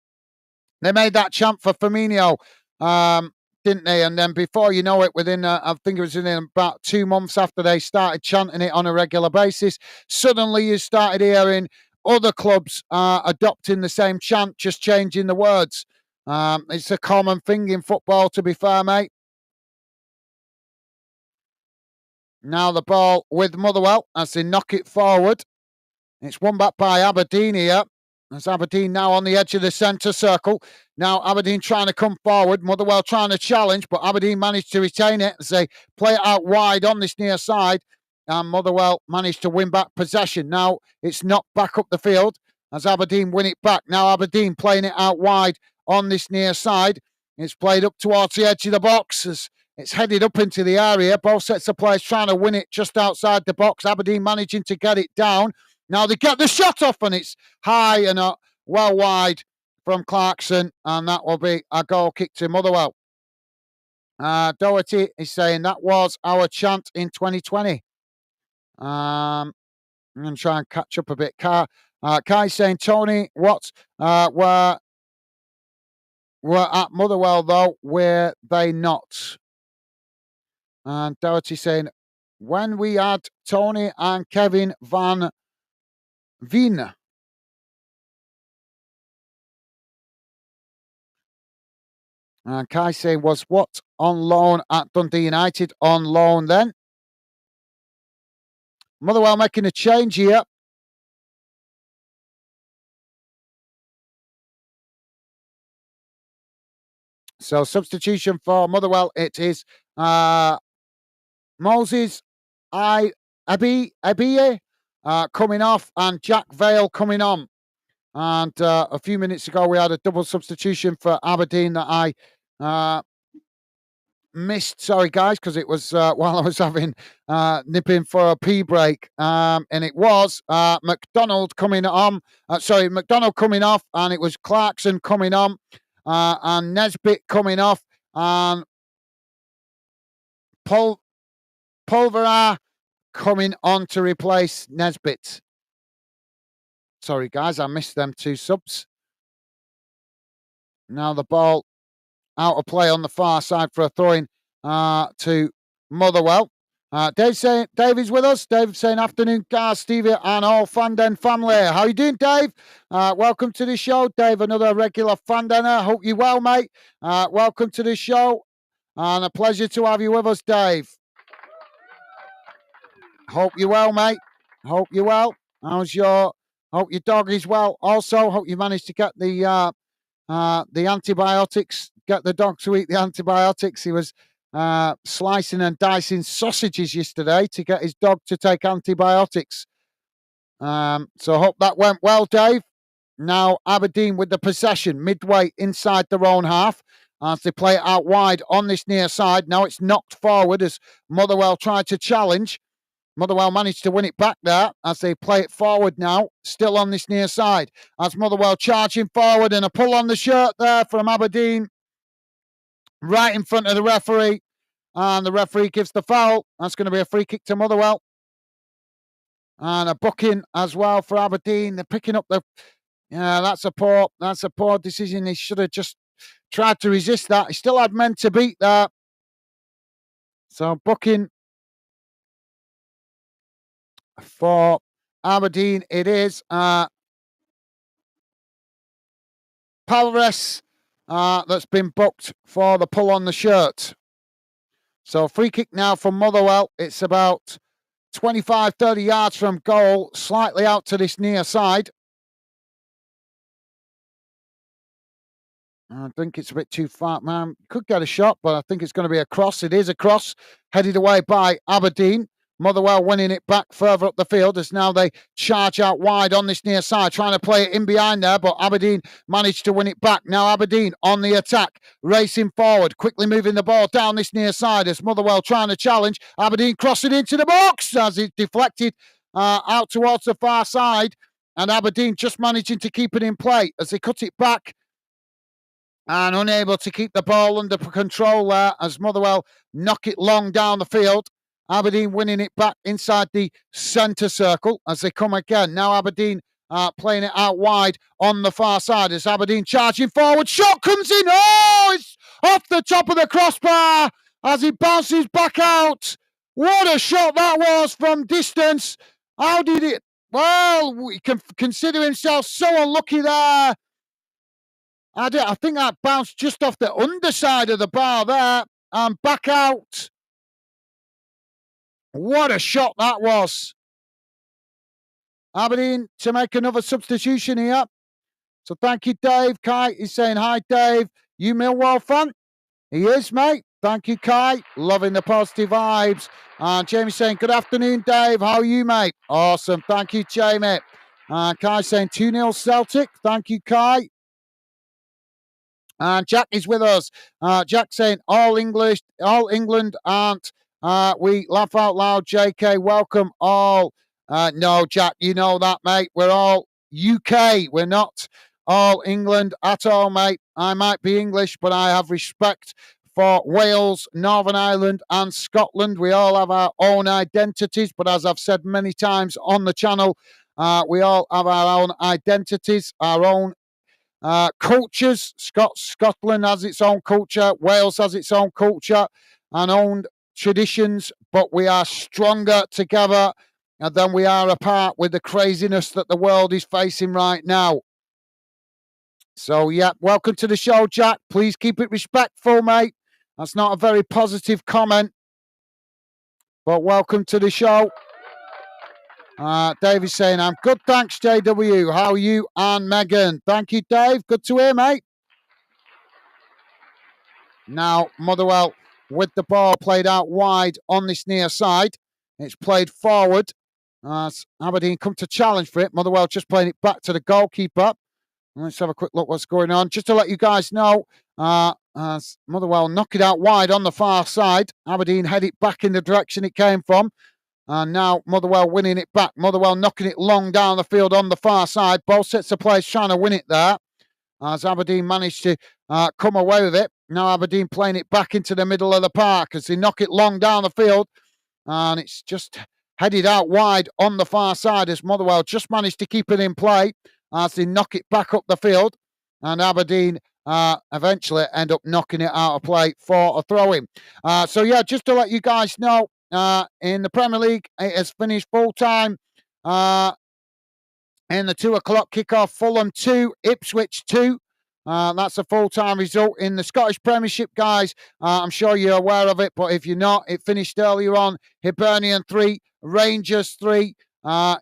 They made that chant for Firmino, didn't they? And then before you know it, within I think it was within about 2 months after they started chanting it on a regular basis, suddenly you started hearing other clubs adopting the same chant, just changing the words. It's a common thing in football, to be fair, mate. Now the ball with Motherwell as they knock it forward. It's won back by Aberdeen here. As Aberdeen now on the edge of the centre circle. Now Aberdeen trying to come forward. Motherwell trying to challenge, but Aberdeen managed to retain it as they play it out wide on this near side. And Motherwell managed to win back possession. Now it's knocked back up the field as Aberdeen win it back. Now Aberdeen playing it out wide on this near side. It's played up towards the edge of the box as it's headed up into the area. Both sets of players trying to win it just outside the box. Aberdeen managing to get it down. Now they get the shot off and it's high and well wide from Clarkson, and that will be a goal kick to Motherwell. Doherty is saying that was our chant in 2020. I'm going to try and catch up a bit. Kai saying, Tony, what were at Motherwell though, were they not? And Doherty saying, when we had Tony and Kevin Van Veen And Kai saying, was what on loan at Dundee United? On loan then. Motherwell making a change here. So substitution for Motherwell, it is Moses Abie coming off and Jack Vale coming on. And a few minutes ago, we had a double substitution for Aberdeen that I missed. Sorry, guys, because it was while I was having nipping for a pee break. And it was McDonald coming on. McDonald coming off, and it was Clarkson coming on, and Nesbitt coming off, and Pulverar coming on to replace Nesbitt. Sorry, guys, I missed them two subs. Now the ball out of play on the far side for a throw-in to Motherwell. Dave is with us. Dave saying, afternoon, Gar, Stevie, and all Fanden family. How you doing, Dave? Welcome to the show, Dave. Another regular Fandener. Hope you're well, mate. Welcome to the show, and a pleasure to have you with us, Dave. Hope you're well, mate. Hope you're well. Hope your dog is well. Also, hope you managed to get the antibiotics. Get the dog to eat the antibiotics. He was slicing and dicing sausages yesterday to get his dog to take antibiotics. So hope that went well, Dave. Now Aberdeen with the possession midway inside their own half as they play it out wide on this near side. Now it's knocked forward as Motherwell tried to challenge. Motherwell managed to win it back there as they play it forward now, still on this near side. As Motherwell charging forward, and a pull on the shirt there from Aberdeen, right in front of the referee. And the referee gives the foul. That's going to be a free kick to Motherwell. And a booking as well for Aberdeen. They're picking up the... Yeah, that's a poor decision. He should have just tried to resist that. He still had men to beat there. So booking for Aberdeen it is. Palvares that's been booked for the pull on the shirt. So free kick now from Motherwell. It's about 25, 30 yards from goal, slightly out to this near side. I think it's a bit too far, man. Could get a shot, but I think it's going to be a cross. It is a cross, headed away by Aberdeen. Motherwell winning it back further up the field as now they charge out wide on this near side, trying to play it in behind there, but Aberdeen managed to win it back. Now Aberdeen on the attack, racing forward, quickly moving the ball down this near side as Motherwell trying to challenge. Aberdeen crossing into the box as it deflected out towards the far side, and Aberdeen just managing to keep it in play as they cut it back and unable to keep the ball under control there as Motherwell knock it long down the field. Aberdeen winning it back inside the centre circle as they come again. Now Aberdeen playing it out wide on the far side as Aberdeen charging forward. Shot comes in. Oh, it's off the top of the crossbar as he bounces back out. What a shot that was from distance. How did it? Well, he can consider himself so unlucky there. I think that bounced just off the underside of the bar there and back out. What a shot that was. Aberdeen to make another substitution here. So thank you, Dave. Kai is saying, hi, Dave. You Millwall fan? He is, mate. Thank you, Kai. Loving the positive vibes. And Jamie saying, good afternoon, Dave. How are you, mate? Awesome. Thank you, Jamie. Kai saying 2-0 Celtic. Thank you, Kai. And Jack is with us. Jack saying, all England aren't. We laugh out loud, JK. Welcome all. No, Jack, you know that, mate. We're all UK. We're not all England at all, mate. I might be English, but I have respect for Wales, Northern Ireland, and Scotland. We all have our own identities, but as I've said many times on the channel, we all have our own identities, our own cultures. Scotland has its own culture. Wales has its own culture and own traditions, but we are stronger together than we are apart with the craziness that the world is facing right now. So, yeah, welcome to the show, Jack. Please keep it respectful, mate. That's not a very positive comment, but welcome to the show. Dave is saying, I'm good, thanks, JW. How are you and Megan? Thank you, Dave. Good to hear, mate. Now, Motherwell with the ball played out wide on this near side. It's played forward. Aberdeen come to challenge for it. Motherwell just playing it back to the goalkeeper. Let's have a quick look what's going on. Just to let you guys know, as Motherwell knock it out wide on the far side. Aberdeen head it back in the direction it came from. And now Motherwell winning it back. Motherwell knocking it long down the field on the far side. Both sets of players trying to win it there. As Aberdeen managed to come away with it. Now Aberdeen playing it back into the middle of the park as they knock it long down the field. And it's just headed out wide on the far side as Motherwell just managed to keep it in play as they knock it back up the field. And Aberdeen eventually end up knocking it out of play for a throw-in. So, yeah, just to let you guys know, in the Premier League, it has finished full-time in the 2 o'clock kickoff. Fulham 2, Ipswich 2. That's a full-time result. In the Scottish Premiership, guys, I'm sure you're aware of it, but if you're not, it finished earlier on. Hibernian 3, Rangers 3.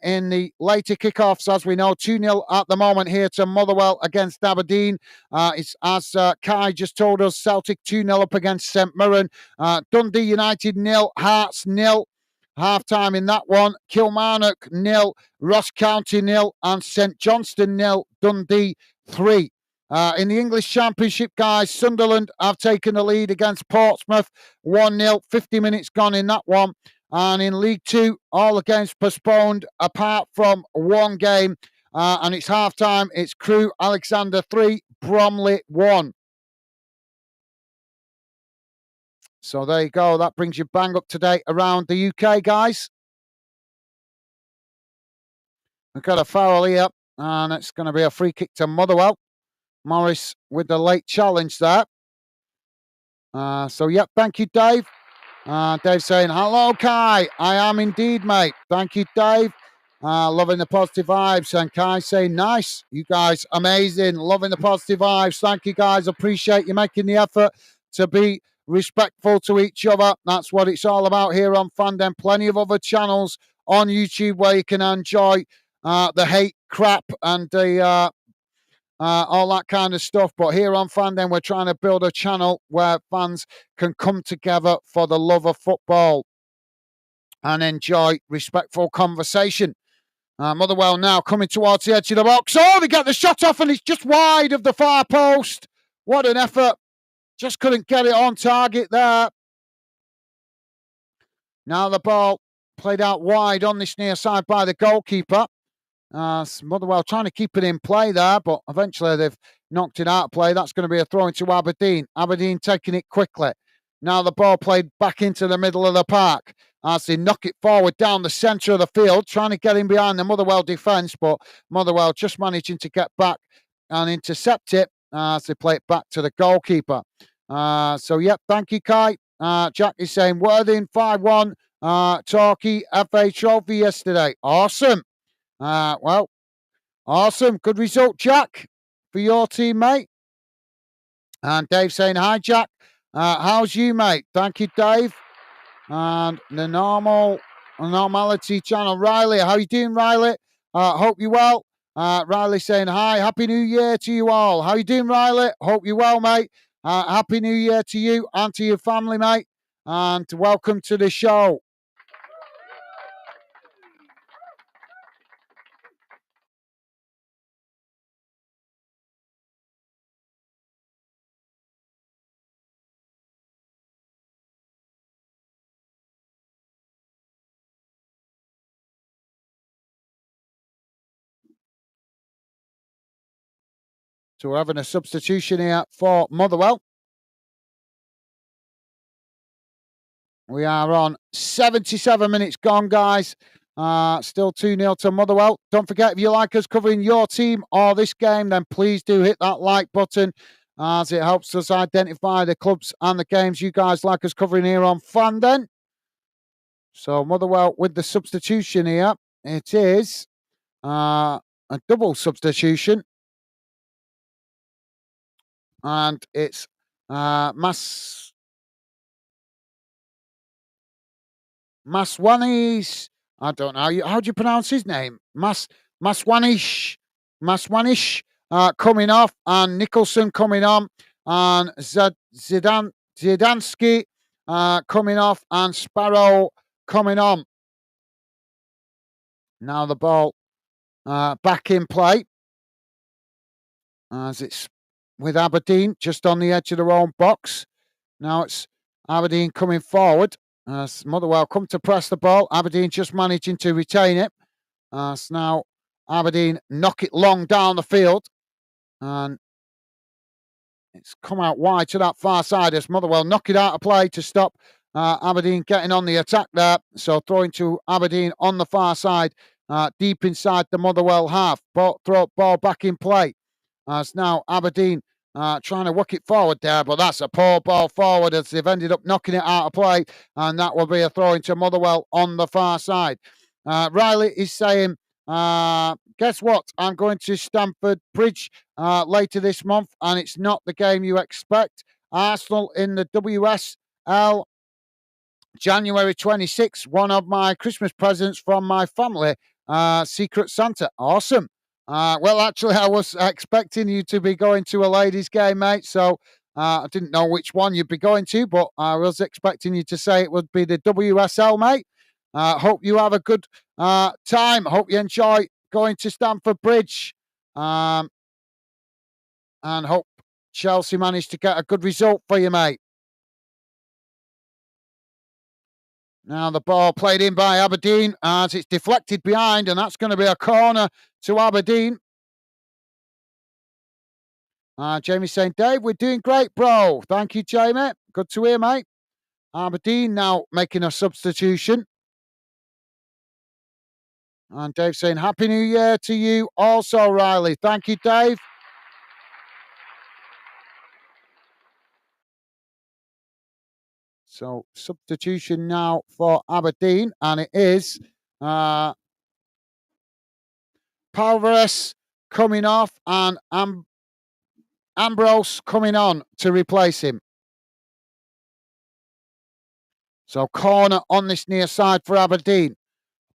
In the later kickoffs, as we know, 2-0 at the moment here to Motherwell against Aberdeen. It's as Kai just told us, Celtic 2-0 up against St Mirren. Dundee United 0, Hearts 0. Half-time in that one. Kilmarnock 0, Ross County 0, and St Johnstone 0, Dundee 3. In the English Championship, guys, Sunderland have taken the lead against Portsmouth 1-0, 50 minutes gone in that one. And in League Two, all games postponed apart from one game. And it's half-time. It's Crewe Alexander 3, Bromley 1. So there you go. That brings you bang up to date around the UK, guys. We've got a foul here, and it's going to be a free kick to Motherwell. Morris with the late challenge there. So, yep, thank you, Dave. Dave saying, hello, Kai. I am indeed, mate. Thank you, Dave. Loving the positive vibes. And Kai saying, nice. You guys, amazing. Loving the positive vibes. Thank you, guys. Appreciate you making the effort to be respectful to each other. That's what it's all about here on Fandom. Plenty of other channels on YouTube where you can enjoy the hate crap and the all that kind of stuff. But here on Fandom, we're trying to build a channel where fans can come together for the love of football and enjoy respectful conversation. Motherwell now coming towards the edge of the box. Oh, they get the shot off and it's just wide of the far post. What an effort. Just couldn't get it on target there. Now the ball played out wide on this near side by the goalkeeper. Motherwell trying to keep it in play there, but eventually they've knocked it out of play. That's going to be a throw into Aberdeen. Aberdeen taking it quickly. Now the ball played back into the middle of the park as they knock it forward down the centre of the field, trying to get in behind the Motherwell defence, but Motherwell just managing to get back and intercept it as they play it back to the goalkeeper. So, yep, thank you, Kai. Jack is saying, Worthing 5-1, Torquay FA Trophy yesterday. Awesome. Well, awesome. Good result, Jack, for your team, mate. And Dave saying, hi, Jack. How's you, mate? Thank you, Dave. And the normality channel, Riley. How you doing, Riley? Hope you're well. Riley saying, hi, Happy New Year to you all. How you doing, Riley? Hope you're well, mate. Happy New Year to you and to your family, mate. And welcome to the show. So we're having a substitution here for Motherwell. We are on 77 minutes gone, guys. Still 2-0 to Motherwell. Don't forget, if you like us covering your team or this game, then please do hit that like button as it helps us identify the clubs and the games you guys like us covering here on Fandom. So Motherwell with the substitution here. It is a double substitution. and it's Maswani's. I don't know how do you pronounce his name. Maswanish coming off, and Nicholson coming on, and Zidansky coming off, and Sparrow coming on. Now the ball back in play as it's with Aberdeen just on the edge of their own box. Now it's Aberdeen coming forward. As Motherwell come to press the ball, Aberdeen just managing to retain it. So now Aberdeen knock it long down the field, and it's come out wide to that far side as Motherwell knock it out of play to stop Aberdeen getting on the attack there. So throwing to Aberdeen on the far side, deep inside the Motherwell half. Ball back in play. As now Aberdeen trying to work it forward there, but that's a poor ball forward as they've ended up knocking it out of play, and that will be a throw into Motherwell on the far side. Riley is saying, guess what? I'm going to Stamford Bridge later this month, and it's not the game you expect. Arsenal in the WSL January 26th, one of my Christmas presents from my family, Secret Santa. Awesome. Well, actually, I was expecting you to be going to a ladies' game, mate, so I didn't know which one you'd be going to, but I was expecting you to say it would be the WSL, mate. Hope you have a good time. Hope you enjoy going to Stamford Bridge, and hope Chelsea managed to get a good result for you, mate. Now the ball played in by Aberdeen as it's deflected behind, and that's going to be a corner to Aberdeen. Jamie saying, Dave, we're doing great, bro. Thank you, Jamie. Good to hear, mate. Aberdeen now making a substitution. And Dave saying, Happy New Year to you also, Riley. Thank you, Dave. So substitution now for Aberdeen, and it is Palvares coming off and Ambrose coming on to replace him. So corner on this near side for Aberdeen.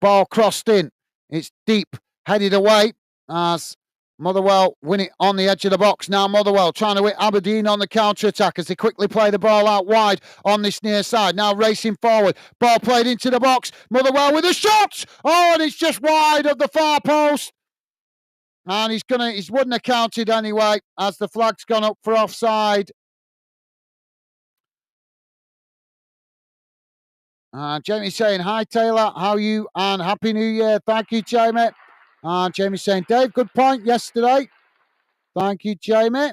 Ball crossed in. It's deep, headed away as Motherwell win it on the edge of the box. Now Motherwell trying to hit Aberdeen on the counter-attack as they quickly play the ball out wide on this near side. Now racing forward. Ball played into the box. Motherwell with a shot! Oh, and it's just wide of the far post. And he wouldn't have counted anyway as the flag's gone up for offside. Jamie saying, hi Taylor, how are you? And Happy New Year. Thank you, Jamie. Jamie saying, Dave, good point yesterday. Thank you, Jamie.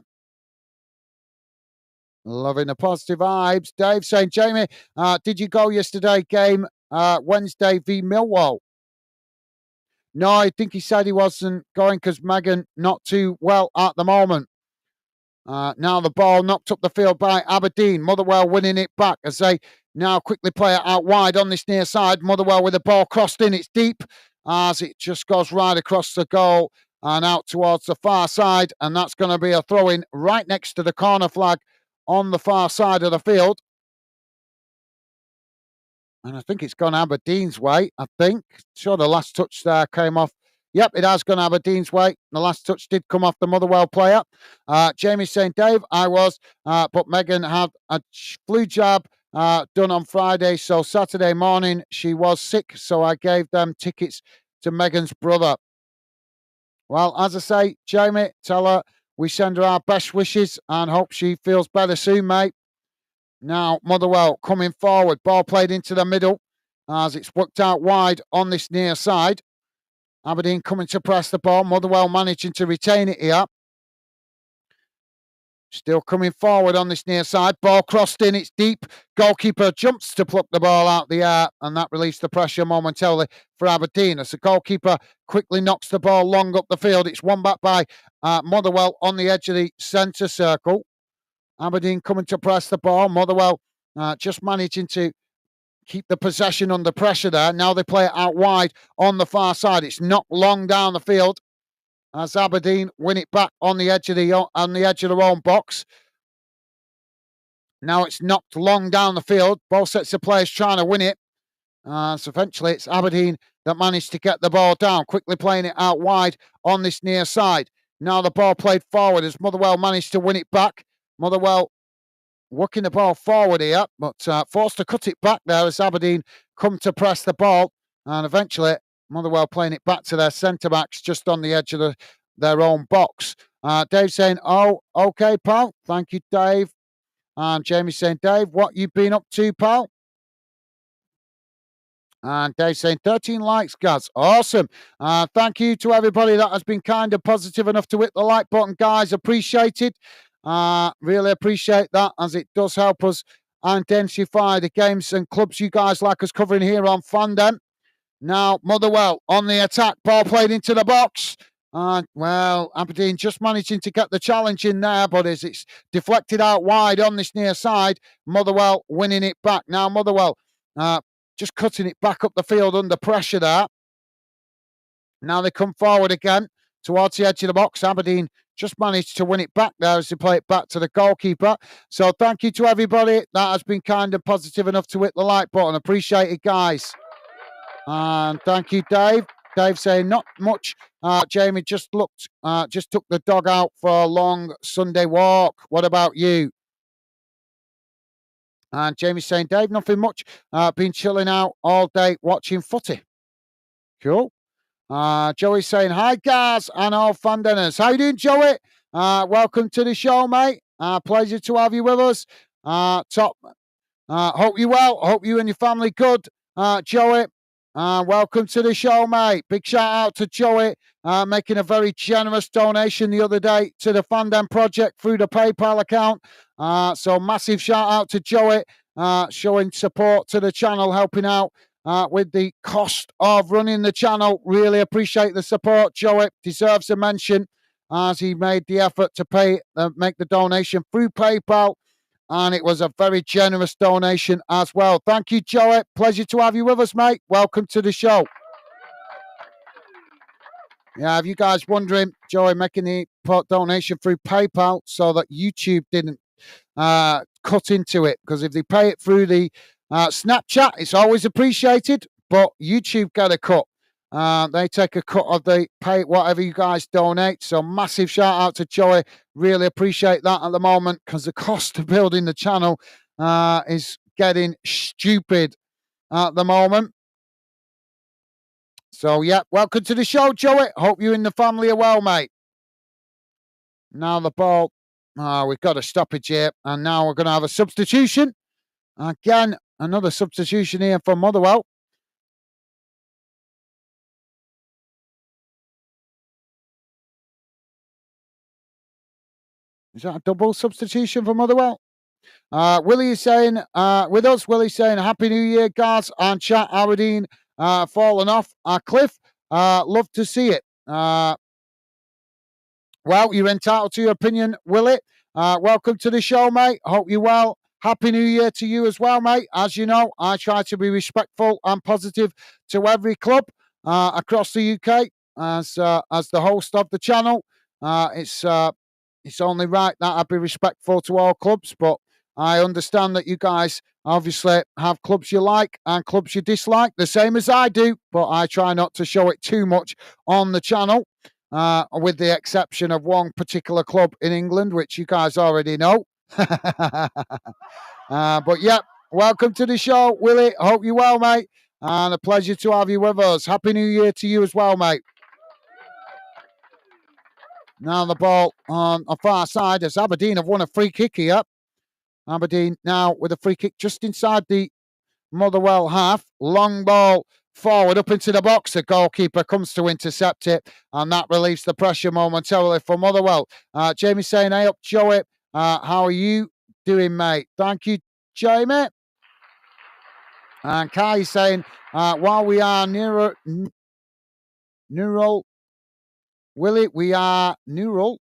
Loving the positive vibes. Dave saying, Jamie, did you go yesterday game Wednesday v Millwall? No, I think he said he wasn't going because Megan not too well at the moment. Now the ball knocked up the field by Aberdeen. Motherwell winning it back as they now quickly play it out wide on this near side. Motherwell with the ball crossed in. It's deep as it just goes right across the goal and out towards the far side. And that's going to be a throw-in right next to the corner flag on the far side of the field. And I think it's gone Aberdeen's way, I think. Sure, the last touch there came off. Yep, it has gone Aberdeen's way. The last touch did come off the Motherwell player. Jamie saying, Dave, I was, but Megan had a flu jab done on Friday. So Saturday morning, she was sick. So I gave them tickets to Megan's brother. Well, as I say, Jamie, tell her we send her our best wishes and hope she feels better soon, mate. Now, Motherwell coming forward. Ball played into the middle as it's worked out wide on this near side. Aberdeen coming to press the ball. Motherwell managing to retain it here. Still coming forward on this near side. Ball crossed in. It's deep. Goalkeeper jumps to pluck the ball out the air, and that released the pressure momentarily for Aberdeen. As the goalkeeper quickly knocks the ball long up the field. It's won back by Motherwell on the edge of the centre circle. Aberdeen coming to press the ball. Motherwell just managing to keep the possession under pressure there. Now they play it out wide on the far side. It's knocked long down the field. as Aberdeen win it back on the edge of their own box. Now it's knocked long down the field. Both sets of players trying to win it. So eventually it's Aberdeen that managed to get the ball down, quickly playing it out wide on this near side. Now the ball played forward as Motherwell managed to win it back. Motherwell working the ball forward here, but forced to cut it back there as Aberdeen come to press the ball. And eventually Motherwell playing it back to their centre-backs just on the edge of their own box. Dave saying, oh, okay, pal. Thank you, Dave. And Jamie saying, Dave, what you been up to, pal? And Dave saying 13 likes, Gaz. Awesome. Thank you to everybody that has been kind and positive enough to hit the like button, guys. Appreciate it. Really appreciate that, as it does help us identify the games and clubs you guys like us covering here on Fandom. Now, Motherwell on the attack. Ball played into the box. Well, Aberdeen just managing to get the challenge in there, but as it's deflected out wide on this near side, Motherwell winning it back. Now, Motherwell just cutting it back up the field under pressure there. Now they come forward again towards the edge of the box. Aberdeen just managed to win it back there as they play it back to the goalkeeper. So thank you to everybody that has been kind and positive enough to hit the like button. Appreciate it, guys. And thank you, Dave. Dave saying not much. Jamie just took the dog out for a long Sunday walk. What about you? And Jamie's saying, Dave, nothing much. Been chilling out all day watching footy. Cool. Joey's saying, hi, guys, and all Fandeners. How you doing, Joey? Welcome to the show, mate. Pleasure to have you with us. Top. Hope you well. Hope you and your family good. Joey, welcome to the show, mate. Big shout out to Joey, making a very generous donation the other day to the Fandom Project through the PayPal account. So massive shout out to Joey, showing support to the channel, helping out with the cost of running the channel. Really appreciate the support. Joey deserves a mention as he made the effort to make the donation through PayPal. And it was a very generous donation as well. Thank you, Joey. Pleasure to have you with us, mate. Welcome to the show. Yeah, if you guys wondering, Joey making the donation through PayPal so that YouTube didn't cut into it, because if they pay it through the Snapchat, it's always appreciated, but YouTube get a cut. They take a cut of the pay, whatever you guys donate. So massive shout out to Joey. Really appreciate that at the moment, because the cost of building the channel is getting stupid at the moment. So, yeah, welcome to the show, Joey. Hope you and the family are well, mate. Now the ball. We've got a stoppage here, and now we're going to have a substitution. Again, another substitution here for Motherwell. Is that a double substitution for Motherwell? Willie is saying, with us, Willie saying, Happy New Year, guys, and chat. Aberdeen falling off. Cliff, love to see it. Well, you're entitled to your opinion, Willie. Welcome to the show, mate. Hope you're well. Happy New Year to you as well, mate. As you know, I try to be respectful and positive to every club across the UK as the host of the channel. It's only right that I be respectful to all clubs, but I understand that you guys obviously have clubs you like and clubs you dislike, the same as I do, but I try not to show it too much on the channel, with the exception of one particular club in England, which you guys already know. But yeah, welcome to the show, Willie. Hope you're well, mate, and a pleasure to have you with us. Happy New Year to you as well, mate. Now the ball on the far side as Aberdeen have won a free kick here. Aberdeen now with a free kick just inside the Motherwell half. Long ball forward up into the box. The goalkeeper comes to intercept it, and that relieves the pressure momentarily for Motherwell. Jamie saying, hey up, Joey. How are you doing, mate? Thank you, Jamie. And Kai saying, while we are neural, Willie, we are neutral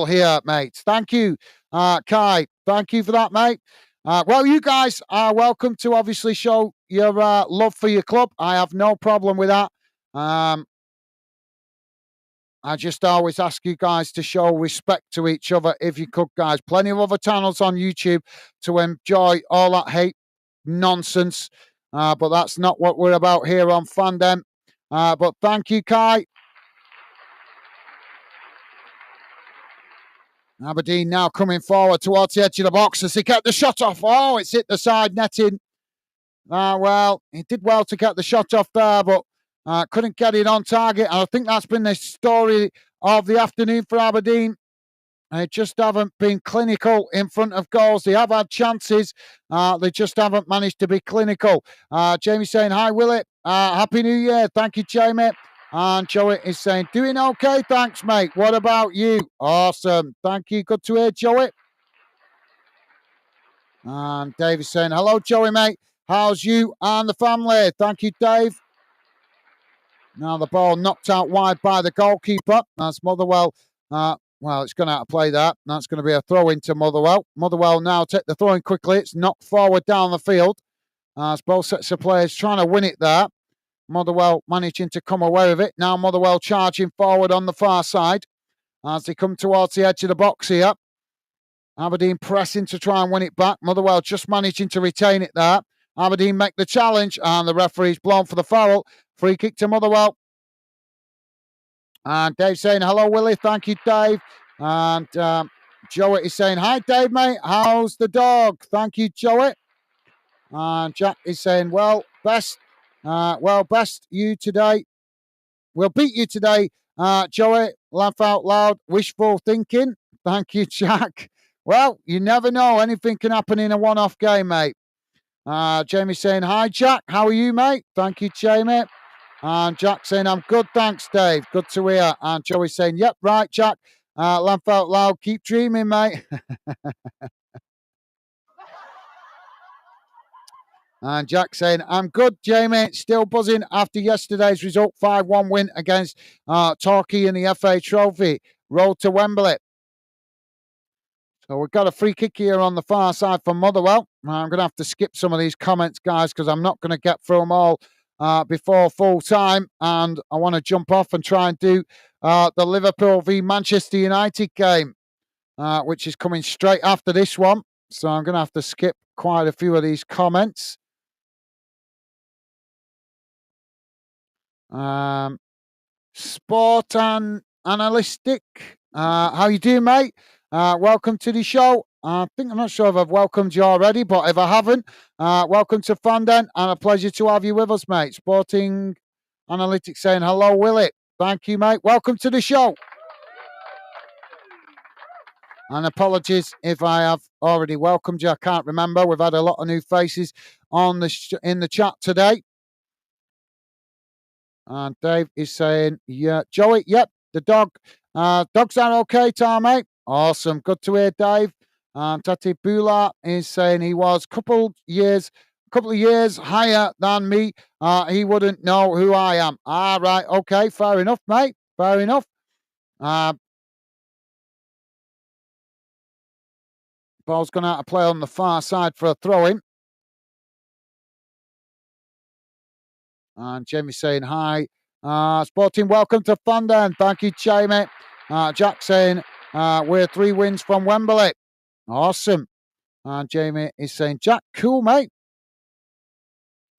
here, mate. Thank you, Kai. Thank you for that, mate. Well, you guys are welcome to obviously show your love for your club. I have no problem with that. I just always ask you guys to show respect to each other if you could, guys. Plenty of other channels on YouTube to enjoy all that hate nonsense, but that's not what we're about here on Fandom. But thank you, Kai. Aberdeen now coming forward towards the edge of the box as he get the shot off. Oh, it's hit the side netting. Well, he did well to get the shot off there, but couldn't get it on target. And I think that's been the story of the afternoon for Aberdeen. They just haven't been clinical in front of goals. They have had chances. They just haven't managed to be clinical. Jamie saying, hi, Willie. Happy New Year. Thank you, Jamie. And Joey is saying, doing okay, thanks, mate. What about you? Awesome. Thank you. Good to hear, Joey. And Dave is saying, hello, Joey, mate. How's you and the family? Thank you, Dave. Now the ball knocked out wide by the goalkeeper. That's Motherwell. Well, it's going to out to play that. That's going to be a throw into Motherwell. Motherwell now take the throw in quickly. It's knocked forward down the field. As both sets of players trying to win it there. Motherwell managing to come away with it. Now Motherwell charging forward on the far side as they come towards the edge of the box here. Aberdeen pressing to try and win it back. Motherwell just managing to retain it there. Aberdeen make the challenge and the referee's blown for the foul. Free kick to Motherwell. And Dave saying, hello, Willie. Thank you, Dave. And Joey is saying, hi, Dave, mate. How's the dog? Thank you, Joey. And Jack is saying, well, best you today. We'll beat you today, Joey. Laugh out loud. Wishful thinking. Thank you, Jack. Well, you never know. Anything can happen in a one-off game, mate. Jamie saying, hi, Jack. How are you, mate? Thank you, Jamie. And Jack saying, I'm good, thanks, Dave. Good to hear. And Joey saying, yep, right, Jack. Laugh out loud. Keep dreaming, mate. And Jack saying, I'm good, Jamie. Still buzzing after yesterday's result, 5-1 win against Torquay in the FA Trophy. Road to Wembley. So we've got a free kick here on the far side from Motherwell. I'm going to have to skip some of these comments, guys, because I'm not going to get through them all before full time. And I want to jump off and try and do the Liverpool v Manchester United game, which is coming straight after this one. So I'm going to have to skip quite a few of these comments. Sport and Analytic. How you doing, mate? Welcome to the show. I'm not sure if I've welcomed you already, but if I haven't, welcome to Fandom and a pleasure to have you with us, mate. Sporting Analytics saying hello, Willie. Thank you, mate. Welcome to the show. And apologies if I have already welcomed you. I can't remember. We've had a lot of new faces on in the chat today. And Dave is saying, yeah, Joey, yep, the dog. Dogs are okay, Tom, mate. Awesome. Good to hear, Dave. And Tati Bula is saying he was a couple of years higher than me. He wouldn't know who I am. Right. Okay. Fair enough, mate. Fair enough. Ball's going out to play on the far side for a throw-in. And Jamie saying hi. Sporting, welcome to Fandom. Thank you, Jamie. Jack saying we're 3 wins from Wembley. Awesome. And Jamie is saying, Jack, cool, mate.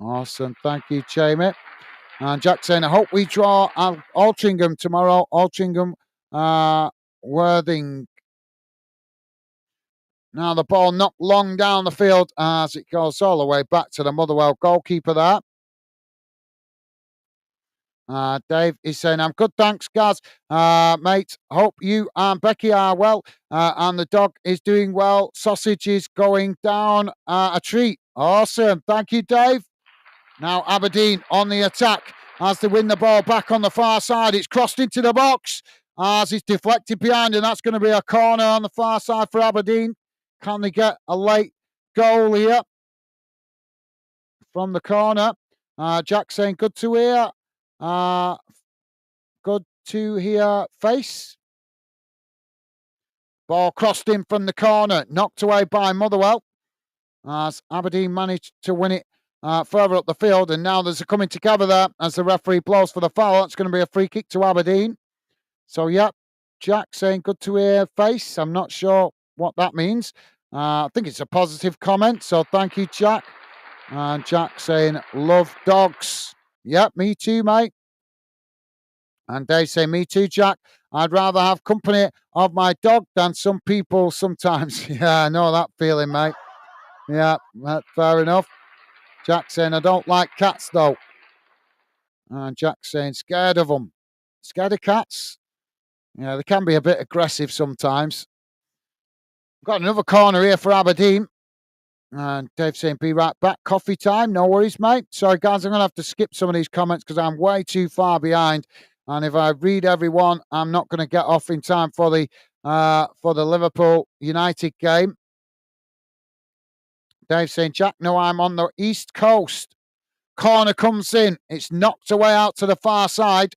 Awesome. Thank you, Jamie. And Jack saying, I hope we draw Altrincham tomorrow. Altrincham, Worthing. Now the ball knocked long down the field as it goes all the way back to the Motherwell goalkeeper there. Dave is saying, I'm good, thanks, guys. Mate, hope you and Becky are well. And the dog is doing well. Sausage is going down a treat. Awesome. Thank you, Dave. Now Aberdeen on the attack as they win the ball back on the far side. It's crossed into the box as it's deflected behind, and that's going to be a corner on the far side for Aberdeen. Can they get a late goal here from the corner? Jack saying, good to hear. Good to hear, face. Ball crossed in from the corner, knocked away by Motherwell as Aberdeen managed to win it further up the field. And now there's a coming together there as the referee blows for the foul. That's going to be a free kick to Aberdeen. So, yeah, Jack saying good to hear face. I'm not sure what that means. I think it's a positive comment. So, thank you, Jack. And Jack saying, love dogs. Yep, me too, mate. And Dave saying, me too, Jack. I'd rather have company of my dog than some people sometimes. Yeah, I know that feeling, mate. Yeah, fair enough. Jack saying, I don't like cats, though. And Jack saying, scared of them. Scared of cats? Yeah, they can be a bit aggressive sometimes. Got another corner here for Aberdeen. And Dave saying, be right back. Coffee time. No worries, mate. Sorry, guys, I'm going to have to skip some of these comments because I'm way too far behind. And if I read everyone, I'm not going to get off in time for the Liverpool United game. Dave saying, Jack, no, I'm on the East Coast. Corner comes in. It's knocked away out to the far side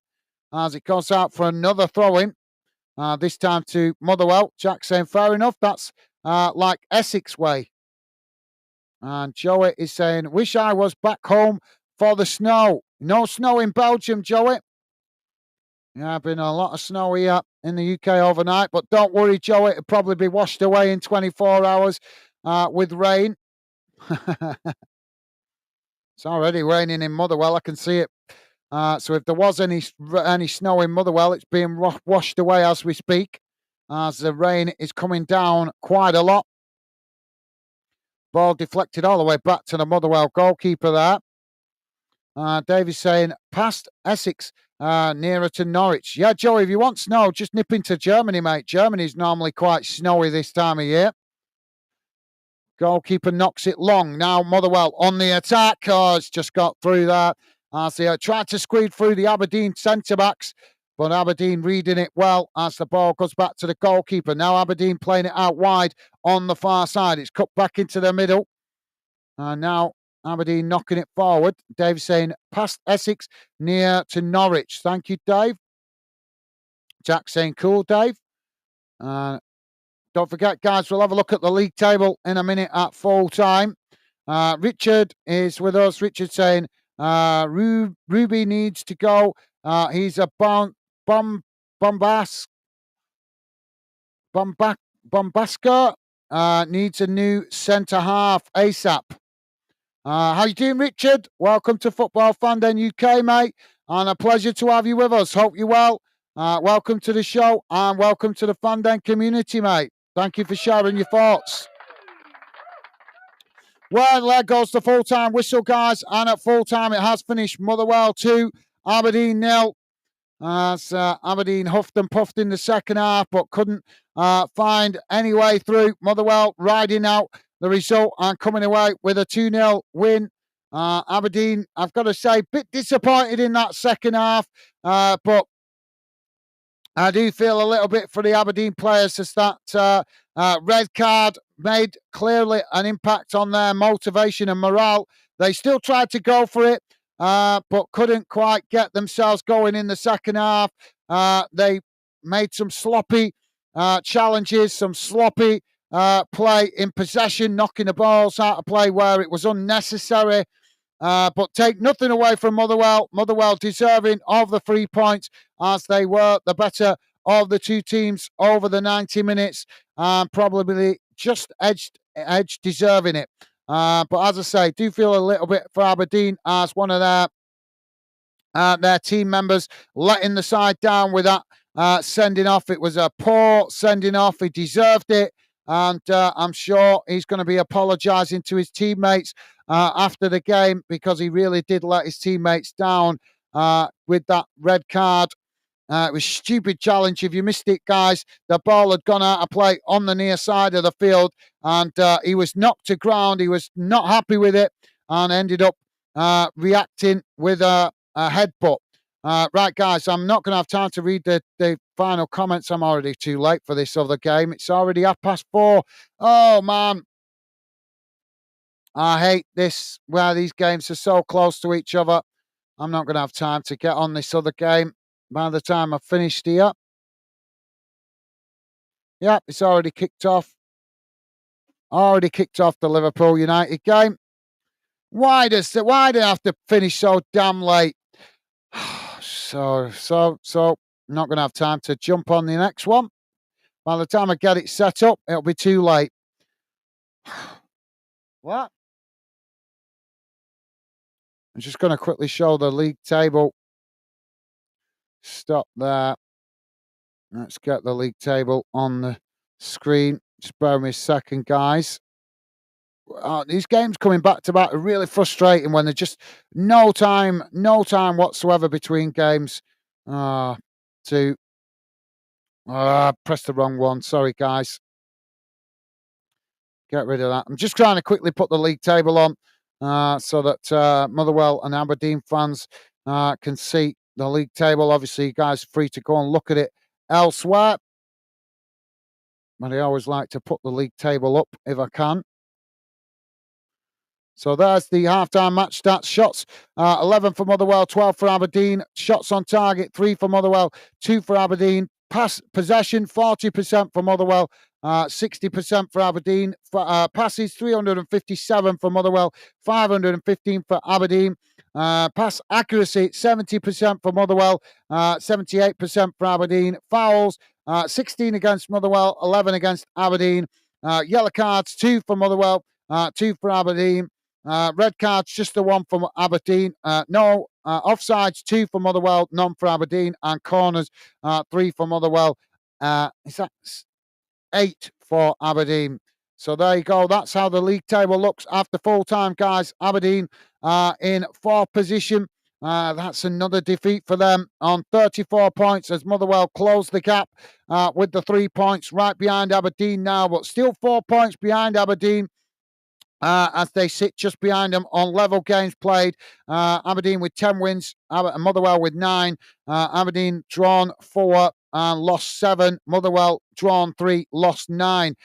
as it goes out for another throw-in. This time to Motherwell. Jack saying, fair enough. That's like Essex way. And Joey is saying, wish I was back home for the snow. No snow in Belgium, Joey. Yeah, been a lot of snow here in the UK overnight. But don't worry, Joey. It'll probably be washed away in 24 hours with rain. It's already raining in Motherwell. I can see it. So if there was any snow in Motherwell, it's being washed away as we speak, as the rain is coming down quite a lot. Ball deflected all the way back to the Motherwell goalkeeper there. Davy's saying, past Essex, nearer to Norwich. Yeah, Joey, if you want snow, just nip into Germany, mate. Germany's normally quite snowy this time of year. Goalkeeper knocks it long. Now Motherwell on the attack. Oh, it's just got through that. As they tried to squeeze through the Aberdeen centre-backs, but Aberdeen reading it well as the ball goes back to the goalkeeper. Now Aberdeen playing it out wide on the far side. It's cut back into the middle. And now Aberdeen knocking it forward. Dave saying, past Essex, near to Norwich. Thank you, Dave. Jack saying, cool, Dave. Don't forget, guys, we'll have a look at the league table in a minute at full time. Richard is with us. Richard saying, Ruby needs to go. He's a Bombaska. Needs a new centre half ASAP. How you doing, Richard? Welcome to Football Fan Den UK, mate. And a pleasure to have you with us. Hope you're well. Welcome to the show and welcome to the Fan Den community, mate. Thank you for sharing your thoughts. Well, there goes the full-time whistle, guys. And at full-time, it has finished. Motherwell 2, Aberdeen 0. As Aberdeen huffed and puffed in the second half, but couldn't find any way through. Motherwell riding out the result and coming away with a 2-0 win. Aberdeen, I've got to say, a bit disappointed in that second half, but I do feel a little bit for the Aberdeen players as that red card made clearly an impact on their motivation and morale. They still tried to go for it, but couldn't quite get themselves going in the second half. They made some sloppy challenges, some sloppy play in possession, knocking the balls out of play where it was unnecessary. But take nothing away from Motherwell. Motherwell deserving of the 3 points as they were the better of the two teams over the 90 minutes and probably just edged deserving it. But as I say, do feel a little bit for Aberdeen as one of their team members letting the side down with that sending off. It was a poor sending off. He deserved it. And I'm sure he's going to be apologising to his teammates after the game because he really did let his teammates down with that red card. It was a stupid challenge. If you missed it, guys, the ball had gone out of play on the near side of the field and he was knocked to ground. He was not happy with it and ended up reacting with a headbutt. Right, guys, I'm not going to have time to read the final comments. I'm already too late for this other game. It's already 4:30. Oh, man. I hate this, where these games are so close to each other. I'm not going to have time to get on this other game by the time I've finished here. Yep, it's already kicked off. Already kicked off the Liverpool United game. Why do they have to finish so damn late? So I'm not going to have time to jump on the next one. By the time I get it set up, it'll be too late. What? I'm just going to quickly show the league table. Stop there. Let's get the league table on the screen. Just bear me a second, guys. These games coming back to back are really frustrating when there's just no time whatsoever between games. To press the wrong one. Sorry, guys. Get rid of that. I'm just trying to quickly put the league table on so that Motherwell and Aberdeen fans can see the league table. Obviously, you guys are free to go and look at it elsewhere. But I always like to put the league table up if I can. So there's the halftime match stats. Shots, 11 for Motherwell, 12 for Aberdeen. Shots on target, 3 for Motherwell, 2 for Aberdeen. Pass possession, 40% for Motherwell, 60% for Aberdeen. Passes, 357 for Motherwell, 515 for Aberdeen. Pass accuracy, 70% for Motherwell, 78% for Aberdeen. Fouls, 16 against Motherwell, 11 against Aberdeen. Yellow cards, 2 for Motherwell, 2 for Aberdeen. Red cards, just the 1 for Aberdeen. No offsides, 2 for Motherwell, none for Aberdeen. And corners, 3 for Motherwell. Is that 8 for Aberdeen? So there you go. That's how the league table looks after full time, guys. Aberdeen in 4th position. That's another defeat for them on 34 points as Motherwell closed the gap with the 3 points right behind Aberdeen now, but still 4 points behind Aberdeen. As they sit just behind them on level games played. Aberdeen with 10 wins, Motherwell with 9. Aberdeen drawn 4 and lost 7. Motherwell drawn 3, lost 9.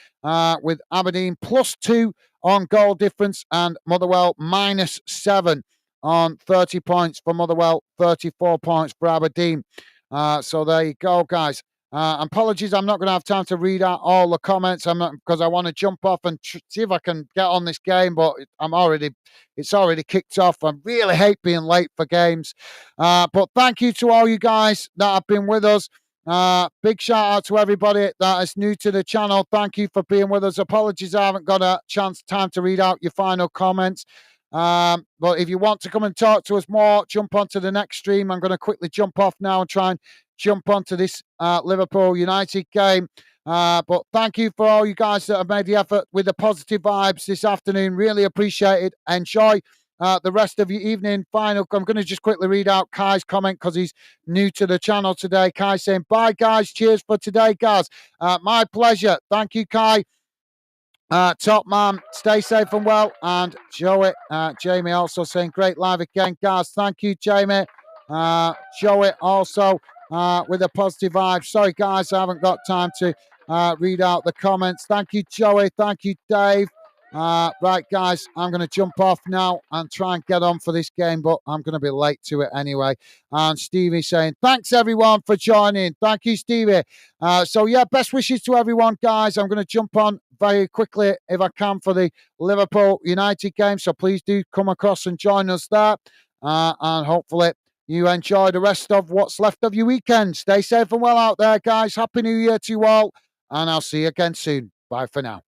With Aberdeen +2 on goal difference and Motherwell -7 on 30 points for Motherwell, 34 points for Aberdeen. So there you go, guys. Apologies, I'm not going to have time to read out all the comments. Because I want to jump off and see if I can get on this game, but it's already kicked off. I really hate being late for games. But thank you to all you guys that have been with us. Big shout out to everybody that is new to the channel. Thank you for being with us. Apologies, I haven't got a time to read out your final comments. But if you want to come and talk to us more, jump onto the next stream. I'm going to quickly jump off now and try and jump onto this Liverpool United game. But thank you for all you guys that have made the effort with the positive vibes this afternoon. Really appreciate it. Enjoy the rest of your evening. I'm going to just quickly read out Kai's comment because he's new to the channel today. Kai saying, bye, guys. Cheers for today, guys. My pleasure. Thank you, Kai. Top man, stay safe and well. And Jamie also saying great live again, guys. Thank you, Jamie. Joey also with a positive vibe. Sorry, guys, I haven't got time to read out the comments. Thank you, Joey. Thank you, Dave. Right, guys, I'm going to jump off now and try and get on for this game, but I'm going to be late to it anyway. And Stevie saying, thanks, everyone, for joining. Thank you, Stevie. So, yeah, best wishes to everyone, guys. I'm going to jump on very quickly, if I can, for the Liverpool United game. So please do come across and join us there. And hopefully you enjoy the rest of what's left of your weekend. Stay safe and well out there, guys. Happy New Year to you all. And I'll see you again soon. Bye for now.